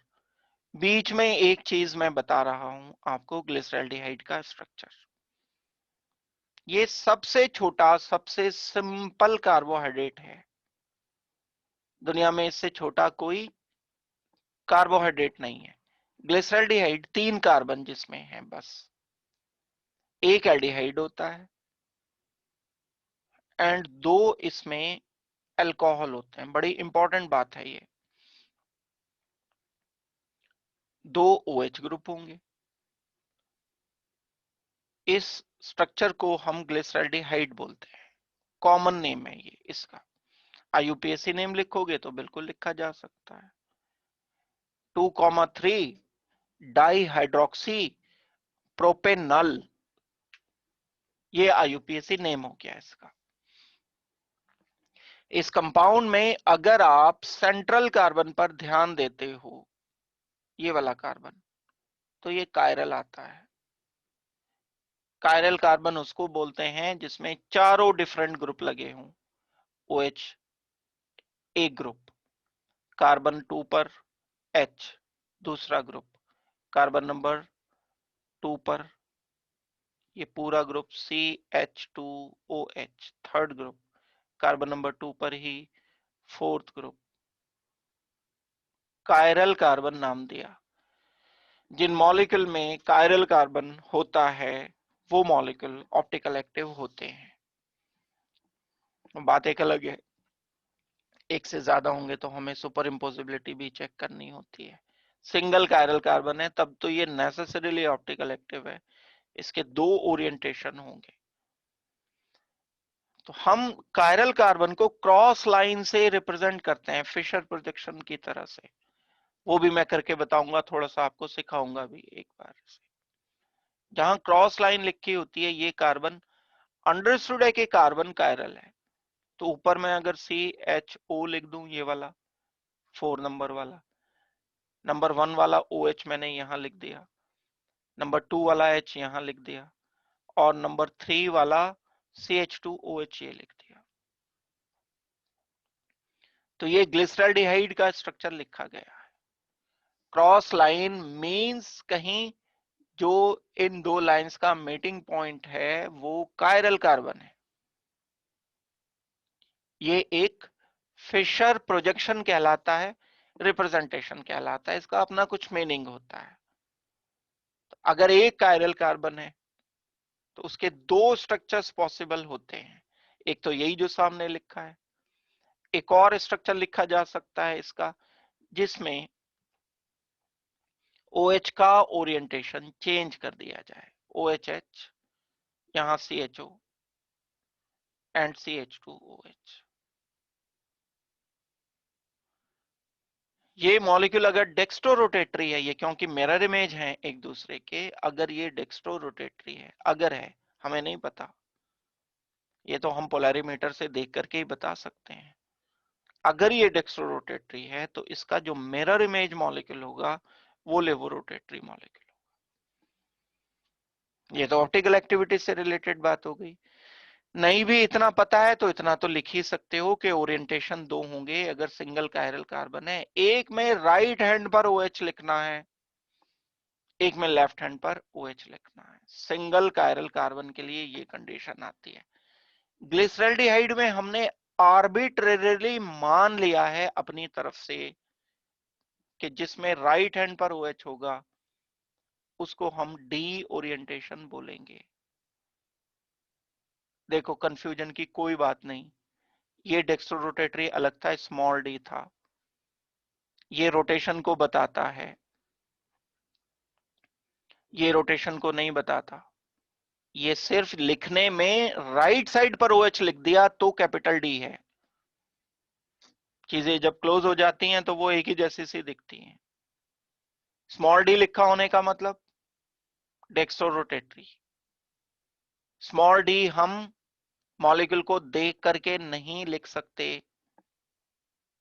बीच में एक चीज मैं बता रहा हूं आपको, ग्लिसरॉल्डिहाइड का स्ट्रक्चर। ये सबसे छोटा, सबसे सिंपल कार्बोहाइड्रेट है दुनिया में, इससे छोटा कोई कार्बोहाइड्रेट नहीं है। ग्लिसरॉल्डिहाइड 3 कार्बन जिसमें है बस, एक एल्डिहाइड होता है एंड 2 इसमें अल्कोहल होते हैं। बड़ी इंपॉर्टेंट बात है ये, 2 OH ग्रुप होंगे। इस स्ट्रक्चर को हम ग्लिसरॉल्डिहाइड बोलते हैं, कॉमन नेम है ये इसका। IUPAC नेम लिखोगे तो बिल्कुल लिखा जा सकता है, 2,3 डाई हाइड्रोक्सी प्रोपेनल, ये IUPAC नेम हो गया इसका। इस कंपाउंड में अगर आप सेंट्रल कार्बन पर ध्यान देते हो, ये वाला कार्बन, तो ये कायरल आता है। कायरल कार्बन उसको बोलते हैं जिसमें चारों डिफरेंट ग्रुप लगे हों। OH एक ग्रुप, कार्बन 2 पर H दूसरा ग्रुप, कार्बन नंबर 2 पर ये पूरा group CH2OH third group, carbon number 2 पर ही फोर्थ ग्रुप। कायरल कार्बन नाम दिया। जिन मॉलिक्यूल में कायरल कार्बन होता है वो मॉलिक्यूल ऑप्टिकल एक्टिव होते हैं। बात एक अलग है, एक से ज्यादा होंगे तो हमें सुपर इम्पोजिबिलिटी भी चेक करनी होती है। सिंगल कायरल कार्बन है तब तो ये नेसेसरीली ऑप्टिकल एक्टिव है, इसके 2 ओरिएंटेशन होंगे। तो हम कायरल कार्बन को क्रॉस लाइन से रिप्रेजेंट करते हैं, फिशर प्रोजेक्शन की तरह से। वो भी मैं करके बताऊंगा, थोड़ा सा आपको सिखाऊंगा भी एक बार से। जहां क्रॉस लाइन लिखी होती है ये कार्बन, अंडरस्टूड है कि कार्बन कायरल है, तो ऊपर मैं अगर CHO लिख दूं, ये वाला 4 नंबर वाला, नंबर 1 वाला OH मैंने यहां लिख दिया, नंबर 2 वाला H यहां लिख दिया, और नंबर 3 वाला CH2OH ये लिख दिया। तो ये ग्लिसरॉल्डिहाइड का स्ट्रक्चर लिखा गया है। क्रॉस लाइन मींस कहीं जो इन दो लाइंस का मीटिंग पॉइंट है वो कायरल कार्बन है। ये एक फिशर प्रोजेक्शन कहलाता है, रिप्रेजेंटेशन कहलाता है, इसका अपना कुछ मीनिंग होता है। तो अगर एक कायरल कार्बन है तो उसके दो स्ट्रक्चर्स पॉसिबल होते हैं। एक तो यही जो सामने लिखा है, एक और स्ट्रक्चर लिखा जा सकता है इसका, जिसमें OH का ओरिएंटेशन चेंज कर दिया जाए, OHH यहां CHO एंड CH2OH। ये मॉलिक्यूल अगर डेक्स्ट्रो रोटेटरी है, ये क्योंकि मिरर इमेज हैं एक दूसरे के, अगर ये डेक्स्ट्रो रोटेटरी है, अगर है, हमें नहीं पता, ये तो हम पोलैरिमीटर से देख करके ही बता सकते हैं। अगर ये डेक्स्ट्रो रोटेटरी है तो इसका जो मिरर इमेज मॉलिक्यूल होगा वो लेवो रोटेटरी मॉलिक्यूल होगा। ये तो ऑप्टिकल एक्टिविटी से रिलेटेड बात हो गई। नहीं भी इतना पता है तो इतना तो लिख ही सकते हो कि ओरिएंटेशन दो होंगे अगर सिंगल कायरल कार्बन है, एक में राइट हैंड पर OH लिखना है, एक में लेफ्ट हैंड पर OH लिखना है। सिंगल कायरल कार्बन के लिए ये कंडीशन आती है। ग्लिसरॉल्डिहाइड में हमने आर्बिट्रेरीली मान लिया है अपनी तरफ से कि जिसमें राइट हैंड पर OH होगा उसको हम डी ओरिएंटेशन बोलेंगे। देखो कंफ्यूजन की कोई बात नहीं, ये डेक्स्ट्रो रोटेटरी अलग था, स्मॉल डी था, ये रोटेशन को बताता है, ये रोटेशन को नहीं बताता। ये सिर्फ लिखने में राइट साइड पर OH लिख दिया तो कैपिटल डी है। चीजें जब क्लोज हो जाती हैं तो वो एक ही जैसी सी दिखती हैं। स्मॉल डी लिखा होने का मतलब डेक्स्ट्रो रोटेटरी। स्मॉल डी हम मॉलिक्यूल को देख करके नहीं लिख सकते,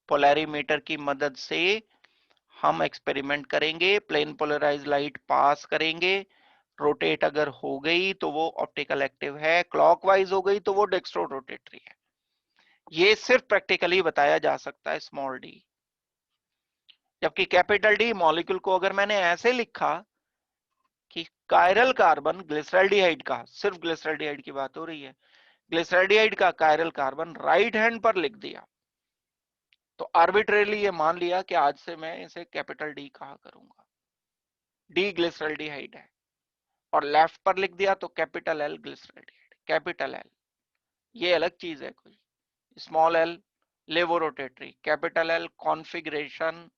पोलैरिमीटर की मदद से हम एक्सपेरिमेंट करेंगे, प्लेन पोलराइज लाइट पास करेंगे, रोटेट अगर हो गई तो वो ऑप्टिकल एक्टिव है, क्लॉकवाइज हो गई तो वो डेक्स्ट्रो रोटेटरी है। ये सिर्फ प्रैक्टिकली बताया जा सकता है स्मॉल डी। जबकि कैपिटल डी मॉलिक्यूल को अगर मैंने ऐसे लिखा कि कायरल कार्बन ग्लिसरॉल्डिहाइड का, सिर्फ ग्लिसरॉल्डिहाइड की बात हो रही है, ग्लिसरॉल्डिहाइड का कायरल कार्बन राइट हैंड पर लिख दिया तो आर्बिट्रेरली ये मान लिया कि आज से मैं इसे कैपिटल डी कहा करूंगा, डी ग्लिसरॉल्डिहाइड है, और लेफ्ट पर लिख दिया तो capital L glyceraldehyde, capital L ये अलग चीज है कोई, स्मॉल एल लेवो रोटेटरी, कैपिटल एल कॉन्फ़िगरेशन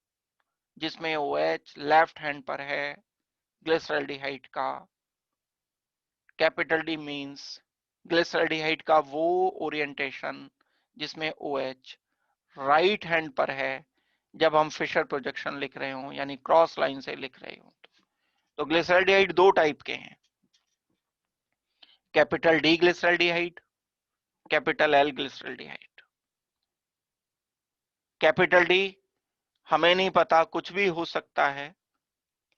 जिसमें OH लेफ्ट हैंड पर है ग्लिसरॉल्डिहाइड का, कैपिटल डी मींस ग्लिसरॉल्डिहाइड का वो ओरिएंटेशन जिसमें OH राइट हैंड पर है जब हम फिशर प्रोजेक्शन लिख रहे हो, यानी क्रॉस लाइन से लिख रहे हो। तो ग्लिसरॉल्डिहाइड दो टाइप के हैं, capital D glyceraldehyde, capital L glyceraldehyde. Capital D हमें नहीं पता, कुछ भी हो सकता है,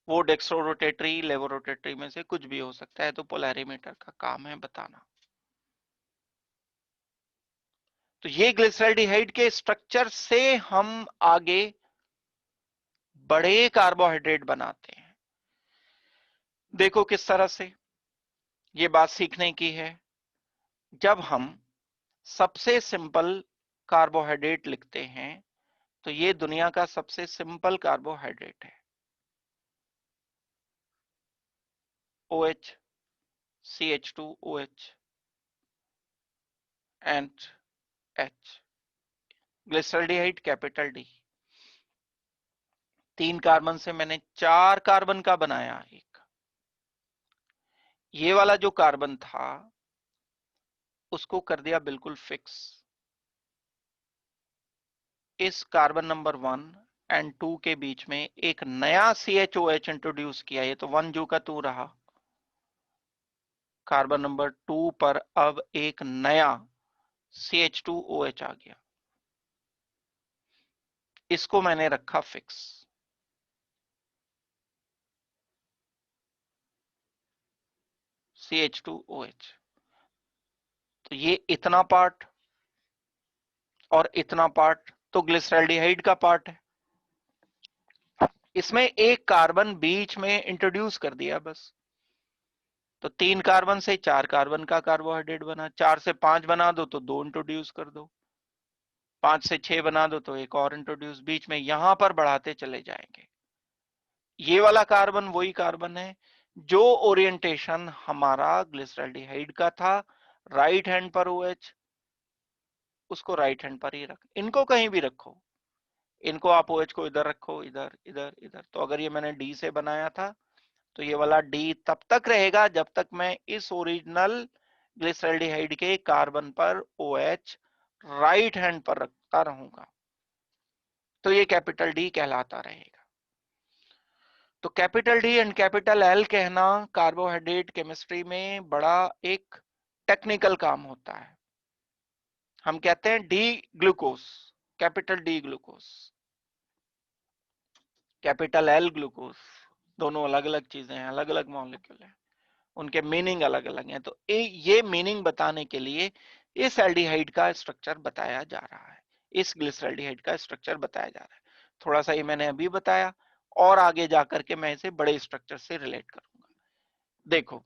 वो डेक्स्ट्रो रोटेटरी लेवो रोटेटरी में से कुछ भी हो सकता है, तो पोलैरिमीटर का काम है बताना। तो ये ग्लिसरॉल्डिहाइड के स्ट्रक्चर से हम आगे बड़े कार्बोहाइड्रेट बनाते हैं। देखो किस तरह से, ये बात सीखने की है। जब हम सबसे सिंपल कार्बोहाइड्रेट लिखते हैं तो ये दुनिया का सबसे सिंपल कार्बोहाइड्रेट है, OH CH2OH and H, glyceraldehyde capital D. 3 carbon से मैंने 4 कार्बन का बनाया एक। ये वाला जो कार्बन था उसको कर दिया बिल्कुल फिक्स। इस कार्बन नंबर 1 एंड 2 के बीच में एक नया CHOH इंट्रोड्यूस किया, ये तो 1 जू का 2 रहा। कार्बन नंबर 2 पर अब एक नया CH2OH आ गया, इसको मैंने रखा फिक्स। CH2OH, तो ये इतना पार्ट और इतना पार्ट तो ग्लिसरॉल्डिहाइड का पार्ट है। इसमें एक कार्बन बीच में इंट्रोड्यूस कर दिया बस, तो 3 कार्बन से 4 कार्बन का कार्बोहाइड्रेट बना, 4 से 5 बना दो तो 2 इंट्रोड्यूस कर दो, 5 से 6 बना दो तो एक और इंट्रोड्यूस, बीच में यहां पर बढ़ाते चले जाएंगे। ये वाला कार्बन वही कार्बन है जो ओरिएंटेशन हमारा ग्लिसरॉल्डिहाइड का था, राइट हैंड पर OH, उसको राइट हैंड पर ही रख, इनको कहीं भी रखो, इनको आप OH को इधर रखो, इधर इधर इधर, तो अगर ये मैंने D से बनाया था तो ये वाला D तब तक रहेगा जब तक मैं इस ओरिजिनल ग्लिसरॉल्डिहाइड के कार्बन पर OH राइट हैंड पर रखता रहूंगा, तो ये कैपिटल D कहलाता रहेगा। तो capital D and capital L कहना कार्बोहाइड्रेट केमिस्ट्री में बड़ा एक टेक्निकल काम होता है। हम कहते हैं D glucose, capital D glucose, capital L glucose, दोनों अलग अलग चीजें हैं, अलग अलग मॉलिक्यूल हैं, उनके मीनिंग अलग अलग हैं। तो ये मीनिंग बताने के लिए इस एल्डिहाइड का स्ट्रक्चर बताया जा रहा है, इस ग्लिसरॉल्डिहाइड का स्ट्रक्चर बताया जा रहा है। थोड़ा सा ये मैंने अभी बताया और आगे जाकर के मैं इसे बड़े स्ट्रक्चर से रिलेट करूंगा। देखो,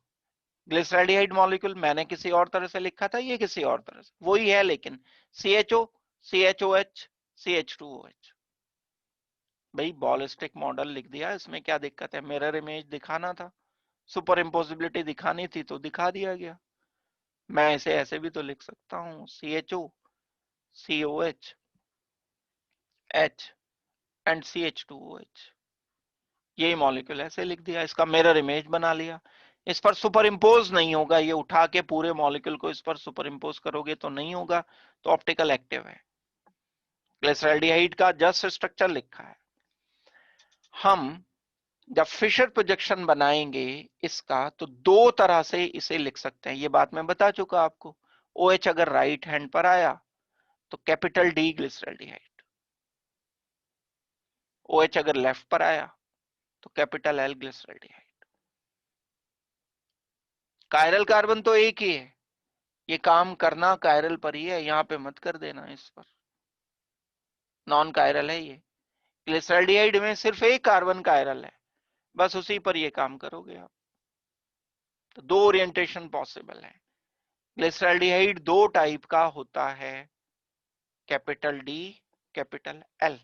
ग्लिसरॉल्डिहाइड मॉलिक्यूल मैंने किसी और तरह से लिखा था, ये किसी और तरह से वही है, लेकिन CHO, CHOH, CH2OH। भाई बॉलिस्टिक मॉडल लिख दिया, इसमें क्या दिक्कत है, मिरर इमेज दिखाना था, सुपर इम्पोसिबिलिटी दिखानी थी तो दिखा दिया गया। मैं इसे ऐसे भी तो लिख सकता हूं, CHO, COH, H and CH2OH, यही मॉलिक्यूल ऐसे लिख दिया, इसका मिरर इमेज बना लिया। इस पर सुपर इम्पोज नहीं होगा, ये उठा के पूरे मॉलिक्यूल को इस पर सुपर इम्पोज करोगे तो नहीं होगा, तो ऑप्टिकल एक्टिव है। ग्लिसरॉल्डिहाइड का जस्ट स्ट्रक्चर लिखा है। हम जब फिशर प्रोजेक्शन बनाएंगे इसका तो दो तरह से इसे लिख सकते हैं, ये बात मैं बता चुका आपको। OH अगर राइट हैंड पर आया तो कैपिटल D ग्लिसरॉल्डिहाइड, OH अगर लेफ्ट पर आया तो capital L glyceraldehyde. Chiral carbon तो एक ही है, ये काम करना कायरल पर ही है, यहां पे मत कर देना इस पर, नॉन कायरल है ये। ग्लिसरॉल्डिहाइड में सिर्फ एक कार्बन कायरल है, बस उसी पर ये काम करोगे आप। तो दो ओरिएंटेशन पॉसिबल है। ग्लिसरॉल्डिहाइड दो टाइप का होता है, कैपिटल D, कैपिटल L।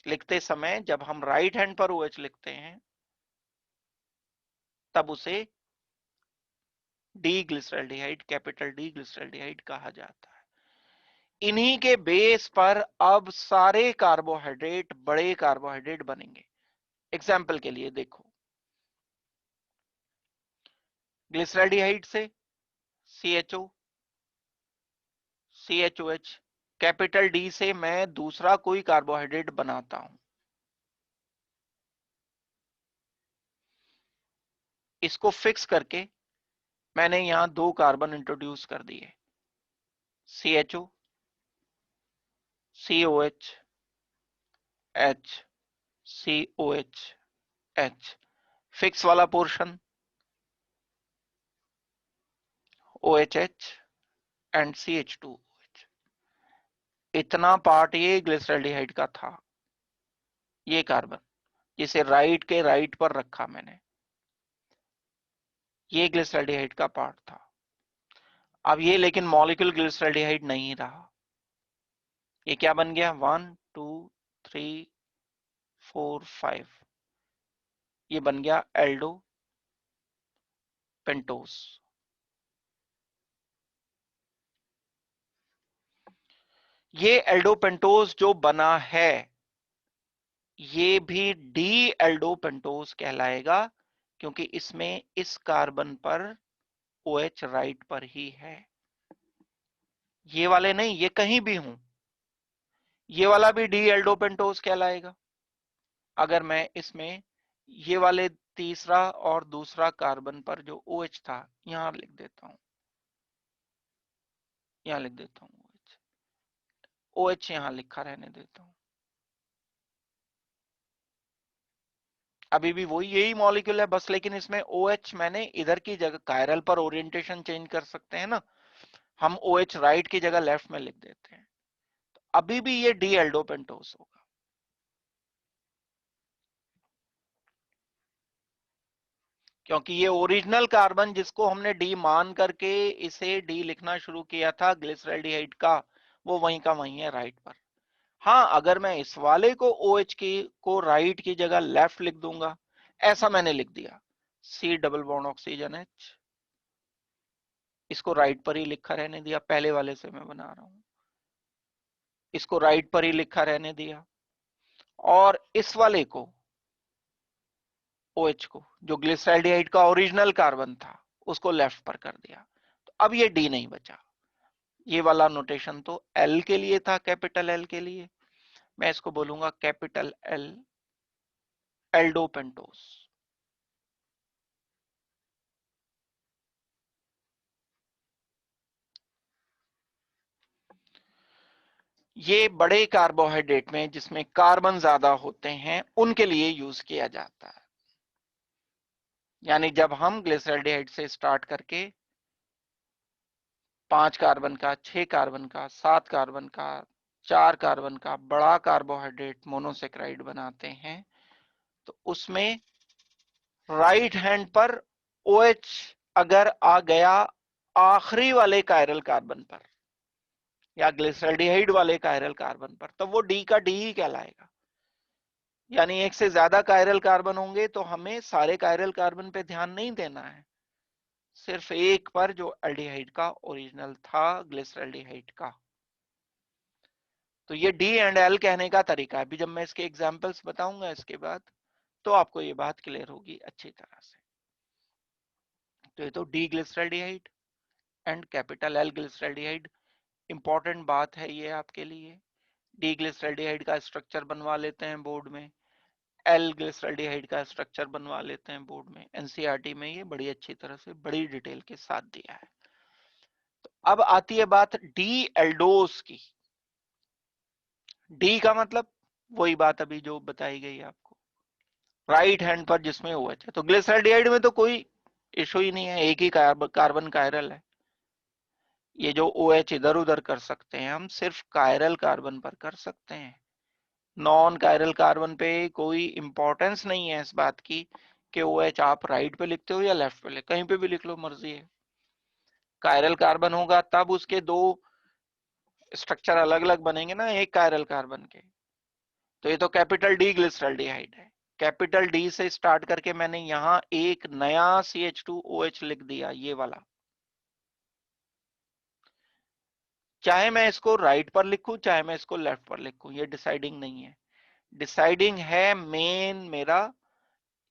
लिखते समय जब हम राइट हैंड पर OH लिखते हैं तब उसे D glyceraldehyde, capital D glyceraldehyde कहा जाता है। इन्हीं के बेस पर अब सारे कार्बोहाइड्रेट बड़े कार्बोहाइड्रेट बनेंगे। एग्जाम्पल के लिए देखो, ग्लिसरॉल्डिहाइड से CHO, CHOH, कैपिटल D से मैं दूसरा कोई कार्बोहाइड्रेट बनाता हूं, इसको फिक्स करके मैंने यहां दो कार्बन इंट्रोड्यूस कर दिए, CHO, COH, H, COH, H, fix वाला पोर्शन OHH एंड CH2OH। इतना पार्ट ये ग्लिसरॉल्डिहाइड का था, ये कार्बन जिसे राइट के राइट पर रखा मैंने, ये ग्लिसरॉल्डिहाइड का पार्ट था। अब ये लेकिन मॉलिक्यूल ग्लिसरॉल्डिहाइड नहीं रहा, ये क्या बन गया, 1 2 3 4 5, ये बन गया एल्डो पेंटोस। ये एल्डो पेंटोस जो बना है ये भी डी एल्डो पेंटोस कहलाएगा, क्योंकि इसमें इस कार्बन पर OH राइट पर ही है, ये वाले नहीं, ये कहीं भी हूं, ये वाला भी डी एल्डो पेंटोस कहलाएगा। अगर मैं इसमें ये वाले तीसरा और दूसरा कार्बन पर जो OH था यहां लिख देता हूं, यहां लिख देता हूँ ओ एच यहां लिखा रहने देता हूं। अभी भी वही यही मॉलिक्यूल है बस, लेकिन इसमें ओ एच मैंने इधर की जगह कायरल पर ओरिएंटेशन चेंज कर सकते हैं ना, हम ओ एच राइट की जगह लेफ्ट में लिख देते हैं। तो अभी भी ये डी एल्डोपेंटोस होगा। क्योंकि ये ओरिजिनल कार्बन जिसको हमने डी मान करके इसे डी लिखना शुरू किया था ग्लिसरॉल्डिहाइड का, वो वहीं का वहीं है राइट पर। हाँ, अगर मैं इस वाले को OH की को राइट की जगह लेफ्ट लिख दूंगा, ऐसा मैंने लिख दिया C double bond oxygen H, इसको राइट पर ही लिखा रहने दिया, पहले वाले से मैं बना रहा हूं, इसको राइट पर ही लिखा रहने दिया, और इस वाले को OH को जो ग्लिसरॉल्डिहाइड का ओरिजिनल कार्बन था उसको लेफ्ट पर कर दिया। तो अब ये डी नहीं बचा। ये वाला नोटेशन तो एल के लिए था, कैपिटल एल के लिए, मैं इसको बोलूंगा कैपिटल एल एल्डोपेंटोस। ये बड़े कार्बोहाइड्रेट में जिसमें कार्बन ज्यादा होते हैं उनके लिए यूज किया जाता है। यानी जब हम ग्लिसरॉल्डिहाइड से स्टार्ट करके 5 कार्बन का, 6 कार्बन का, 7 कार्बन का, 4 कार्बन का बड़ा कार्बोहाइड्रेट मोनोसेक्राइड बनाते हैं, तो उसमें राइट हैंड पर OH अगर आ गया आखिरी वाले कायरल कार्बन पर या ग्लिसरॉल्डिहाइड वाले कायरल कार्बन पर, तो वो डी का डी ही कहलाएगा। यानी एक से ज्यादा कायरल कार्बन होंगे तो हमें सारे कायरल कार्बन पे ध्यान नहीं देना है, सिर्फ एक पर जो एल्डिहाइड का ओरिजिनल था, ग्लिसरॉल्डिहाइड का। तो ये डी एंड एल कहने का तरीका है। अभी जब मैं इसके एग्जांपल्स बताऊंगा इसके बाद, तो आपको ये बात क्लियर होगी अच्छी तरह से। तो ये तो D glyceraldehyde and capital L glyceraldehyde, important बात है ये आपके लिए। डी ग्लिसरॉल्डिहाइड का स्ट्रक्चर बनवा लेते हैं बोर्ड में, एल ग्लिसरॉल्डिहाइड का स्ट्रक्चर बनवा लेते हैं बोर्ड में। एनसीईआरटी में ये बड़ी अच्छी तरह से बड़ी डिटेल के साथ दिया है। तो अब आती है बात डी एल्डोस की। डी का मतलब वही बात अभी जो बताई गई आपको, राइट हैंड पर जिसमें OH है। तो ग्लिसरॉल्डिहाइड में तो कोई इशू ही नहीं है, एक ही कार्बन कायरल है। ये जो OH इधर उधर कर सकते हैं हम, सिर्फ कायरल कार्बन पर कर सकते हैं। नॉन कायरल कार्बन पे कोई इंपॉर्टेंस नहीं है इस बात की कि OH आप राइट पे लिखते हो या लेफ्ट पे, कहीं पे भी लिख लो, मर्जी है। कायरल कार्बन होगा तब उसके दो स्ट्रक्चर अलग अलग बनेंगे ना एक कायरल कार्बन के। तो ये तो कैपिटल डी ग्लिसरॉल्डिहाइड है, कैपिटल डी से स्टार्ट करके मैंने यहां एक नया CH2OH लिख दिया, ये वाला। चाहे मैं इसको राइट पर लिखूं चाहे मैं इसको लेफ्ट पर लिखूं, ये डिसाइडिंग नहीं है। डिसाइडिंग है मेन मेरा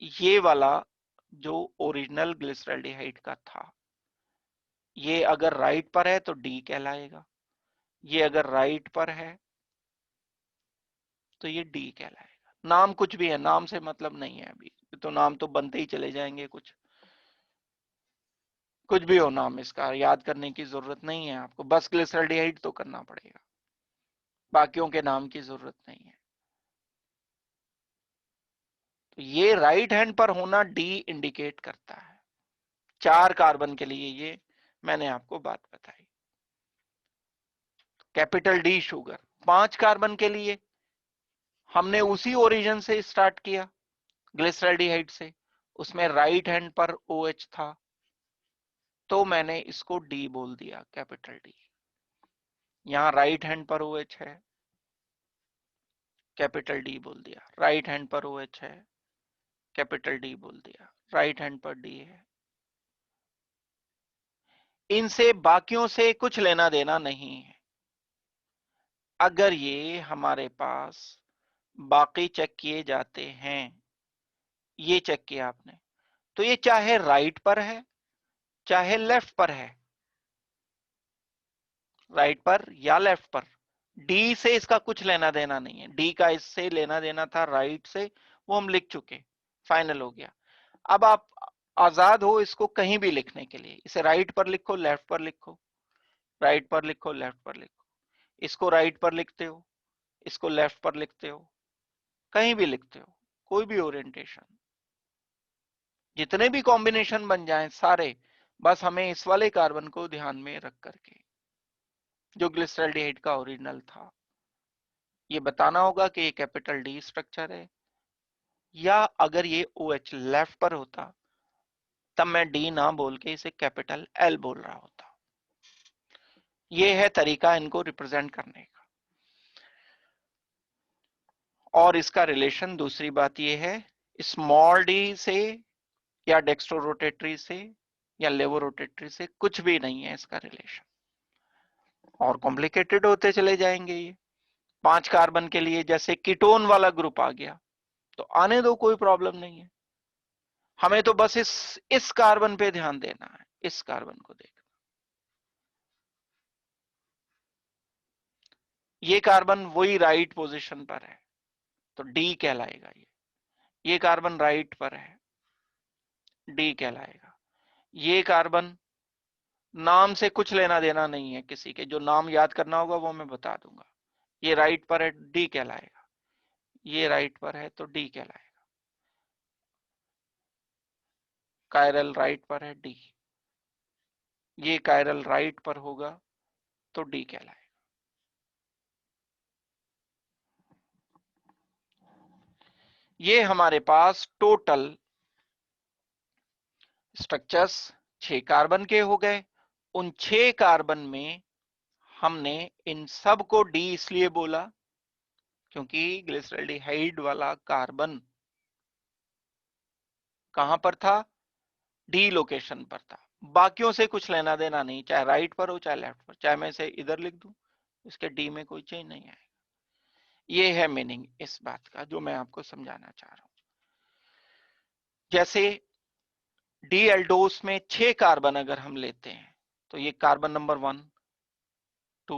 ये वाला जो ओरिजिनल ग्लिसरॉल्डिहाइड का था। ये अगर राइट पर है तो डी कहलाएगा, ये अगर राइट पर है तो ये डी कहलाएगा। नाम कुछ भी है, नाम से मतलब नहीं है, अभी तो नाम तो बनते ही चले जाएंगे, कुछ भी हो नाम, इसका याद करने की जरूरत नहीं है आपको, बस ग्लिसरॉल्डिहाइड तो करना पड़ेगा, बाकियों के नाम की जरूरत नहीं है। तो ये राइट हैंड पर होना डी इंडिकेट करता है। 4 कार्बन के लिए ये मैंने आपको बात बताई। कैपिटल डी शुगर 5 कार्बन के लिए हमने उसी ओरिजिन से स्टार्ट किया, ग्लिसरॉल्डिहाइड से, उसमें राइट हैंड पर OH था, तो मैंने इसको डी बोल दिया, कैपिटल डी। यहां राइट हैंड पर OH है, कैपिटल डी बोल दिया। राइट हैंड पर OH है, कैपिटल डी बोल दिया। राइट हैंड पर डी है। इनसे बाकियों से कुछ लेना देना नहीं है। अगर ये हमारे पास बाकी चेक किए जाते हैं, ये चेक किया आपने, तो ये चाहे राइट पर है चाहे लेफ्ट पर है, राइट पर या लेफ्ट पर, डी से इसका कुछ लेना देना नहीं है। डी का इससे लेना देना था राइट से, वो हम लिख चुके, फाइनल हो गया। अब आप आजाद हो इसको कहीं भी लिखने के लिए, इसे राइट पर लिखो लेफ्ट पर लिखो, राइट पर लिखो, लेफ्ट पर लिखो, इसको राइट पर लिखते हो, इसको लेफ्ट पर लिखते हो, कहीं भी लिखते हो, कोई भी ओरिएंटेशन, जितने भी कॉम्बिनेशन बन जाएं सारे, बस हमें इस वाले कार्बन को ध्यान में रख करके, जो ग्लिसरॉल्डिहाइड का ओरिजिनल था, ये बताना होगा कि ये कैपिटल डी स्ट्रक्चर है, या अगर ये OH लेफ्ट पर होता तब मैं डी ना बोल के इसे कैपिटल एल बोल रहा होता। ये है तरीका इनको रिप्रेजेंट करने का। और इसका रिलेशन, दूसरी बात ये है, स्मॉल डी से या डेक्स्ट्रो रोटेटरी से या लेवो रोटेटरी से कुछ भी नहीं है इसका रिलेशन, और कॉम्प्लिकेटेड होते चले जाएंगे ये। 5 कार्बन के लिए जैसे कीटोन वाला ग्रुप आ गया तो आने दो, कोई प्रॉब्लम नहीं है, हमें तो बस इस कार्बन पे ध्यान देना है, इस कार्बन को देखना। ये कार्बन वही राइट पोजीशन पर है तो डी कहलाएगा, ये कार्बन राइट पर है, डी कहलाएगा। ये कार्बन, नाम से कुछ लेना देना नहीं है किसी के, जो नाम याद करना होगा वो मैं बता दूंगा। ये राइट पर है, डी कहलाएगा, ये राइट पर है तो डी कहलाएगा, कायरल राइट पर है, डी, ये कायरल राइट पर होगा तो डी कहलाएगा। ये हमारे पास टोटल स्ट्रक्चर्स 6 कार्बन के हो गए। उन 6 कार्बन में हमने इन सब को डी इसलिए बोला क्योंकि ग्लिसरॉल्डिहाइड वाला कार्बन कहां पर था, डी लोकेशन पर था। बाकियों से कुछ लेना देना नहीं, चाहे राइट पर हो चाहे लेफ्ट पर, चाहे मैं इसे इधर लिख दूं, इसके डी में कोई चेंज नहीं आएगा। ये है मीनिंग इस बात का जो मैं आपको समझाना चाह रहा हूं। जैसे डी एल्डोस में 6 कार्बन अगर हम लेते हैं तो ये कार्बन नंबर 1 2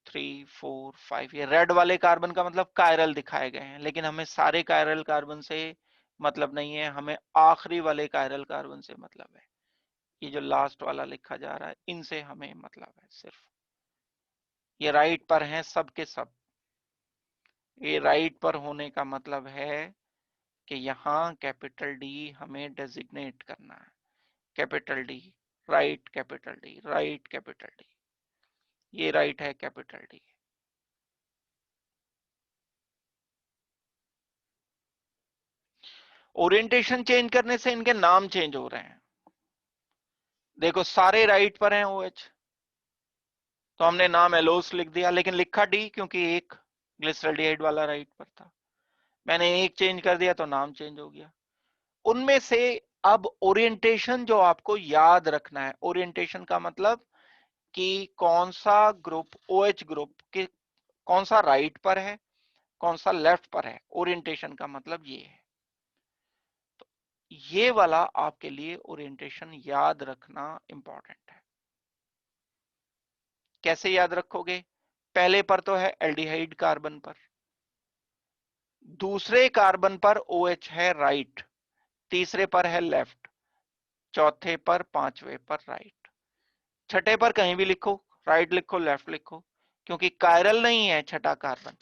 3 4 5, ये रेड वाले कार्बन का मतलब कायरल दिखाए गए हैं, लेकिन हमें सारे कायरल कार्बन से मतलब नहीं है, हमें आखिरी वाले कायरल कार्बन से मतलब है। ये जो लास्ट वाला लिखा जा रहा है इनसे हमें मतलब है सिर्फ। ये राइट पर हैं सब के सब, ये राइट पर होने का मतलब है कि यहां कैपिटल डी हमें डेजिग्नेट करना है, capital D, right capital D, right capital D, ये राइट है कैपिटल डी। ओरिएंटेशन चेंज करने से इनके नाम चेंज हो रहे हैं। देखो सारे राइट पर हैं OH, तो हमने नाम एलोस लिख दिया, लेकिन लिखा डी क्योंकि एक ग्लिसरॉल्डिहाइड वाला राइट पर था। मैंने एक चेंज कर दिया तो नाम चेंज हो गया। उनमें से अब ओरिएंटेशन जो आपको याद रखना है, ओरिएंटेशन का मतलब कि कौन सा ग्रुप OH ग्रुप के कौन सा राइट पर है कौन सा लेफ्ट पर है, ओरिएंटेशन का मतलब ये है। तो ये वाला आपके लिए ओरिएंटेशन याद रखना इंपॉर्टेंट है। कैसे याद रखोगे, पहले पर तो है एल्डिहाइड कार्बन पर, दूसरे कार्बन पर OH है राइट, तीसरे पर है लेफ्ट, चौथे पर पांचवे पर राइट, छठे पर कहीं भी लिखो, राइट लिखो लेफ्ट लिखो, क्योंकि कायरल नहीं है छठा कार्बन,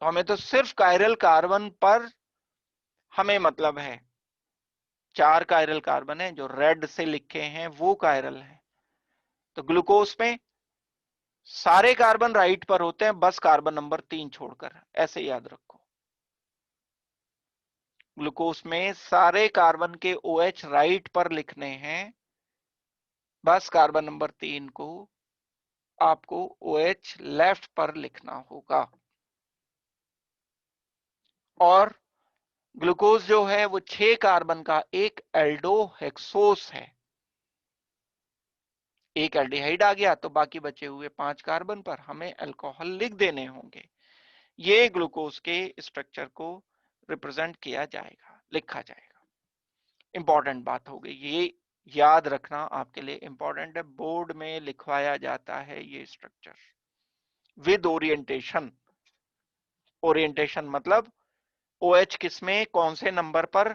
तो हमें तो सिर्फ कायरल कार्बन पर हमें मतलब है। 4 कायरल कार्बन है जो रेड से लिखे हैं वो कायरल है। तो ग्लूकोज में सारे कार्बन राइट पर होते हैं बस कार्बन नंबर 3 छोड़कर, ऐसे याद रखो। ग्लूकोज में सारे कार्बन के OH राइट पर लिखने हैं, बस कार्बन नंबर 3 को आपको OH लेफ्ट पर लिखना होगा। और ग्लूकोज जो है वो 6 कार्बन का एक एल्डोहेक्सोस है, एक एल्डिहाइड आ गया तो बाकी बचे हुए 5 कार्बन पर हमें अल्कोहल लिख देने होंगे। ये ग्लूकोज के स्ट्रक्चर को रिप्रेजेंट किया जाएगा, लिखा जाएगा। इंपॉर्टेंट बात हो गई, ये याद रखना आपके लिए इंपॉर्टेंट है, बोर्ड में लिखवाया जाता है ये स्ट्रक्चर विद ओरिएंटेशन। ओरिएंटेशन मतलब OH किसमें कौन से नंबर पर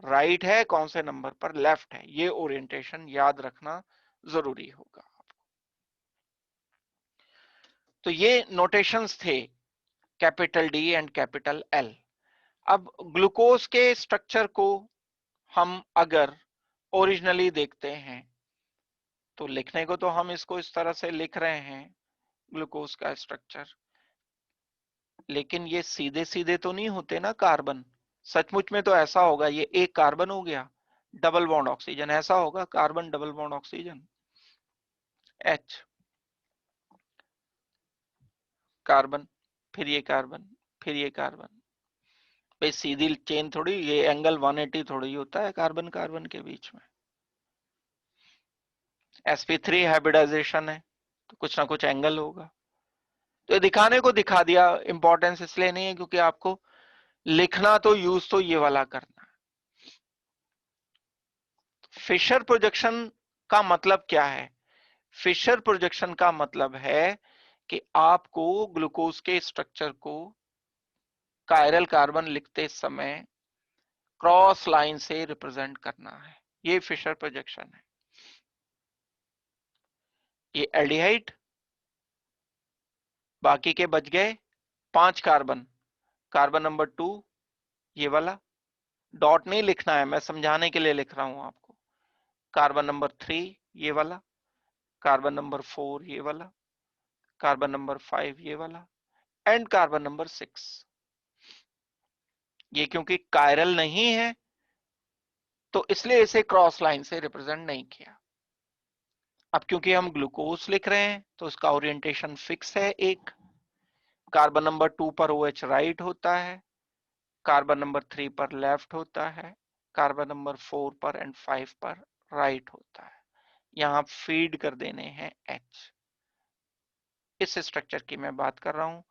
राइट है कौन से नंबर पर लेफ्ट है, ये ओरिएंटेशन याद रखना जरूरी होगा। तो ये नोटेशंस थे capital D and capital L. अब ग्लूकोज के स्ट्रक्चर को हम अगर ओरिजिनली देखते हैं तो लिखने को तो हम इसको इस तरह से लिख रहे हैं ग्लूकोज का स्ट्रक्चर, लेकिन ये सीधे सीधे तो नहीं होते ना कार्बन। सचमुच में तो ऐसा होगा, ये एक कार्बन हो गया, डबल बॉन्ड ऑक्सीजन, ऐसा होगा carbon double bond oxygen, H carbon, फिर ये कार्बन, फिर ये कार्बन। भाई सीधी चेन थोड़ी, ये एंगल 180 थोड़ी होता है कार्बन कार्बन के बीच में। sp3 हाइब्रिडाइजेशन है तो कुछ ना कुछ एंगल होगा। तो दिखाने को दिखा दिया, इंपॉर्टेंस इसलिए नहीं है क्योंकि आपको लिखना तो यूज तो ये वाला करना है। फिशर प्रोजेक्शन का मतलब क्या है? फिशर प्रोजेक्शन का मतलब है कि आपको ग्लूकोज के स्ट्रक्चर को कायरल कार्बन लिखते समय क्रॉस लाइन से रिप्रेजेंट करना है। ये फिशर प्रोजेक्शन है। ये एल्डिहाइड, बाकी के बच गए 5 कार्बन, कार्बन नंबर 2 ये वाला, डॉट नहीं लिखना है, मैं समझाने के लिए लिख रहा हूं आपको। कार्बन नंबर 3 ये वाला, कार्बन नंबर 4 ये वाला, कार्बन नंबर 5 ये वाला, एंड कार्बन नंबर 6। ये क्योंकि कायरल नहीं है तो इसलिए इसे क्रॉस लाइन से रिप्रेजेंट नहीं किया। अब क्योंकि हम ग्लूकोज लिख रहे हैं तो उसका ओरिएंटेशन फिक्स है। एक कार्बन नंबर 2 पर OH राइट होता है, कार्बन नंबर 3 पर लेफ्ट होता है, कार्बन नंबर 4 पर एंड 5 पर राइट होता है। यहां फीड कर देने हैं H। इस स्ट्रक्चर की मैं बात कर रहा हूं।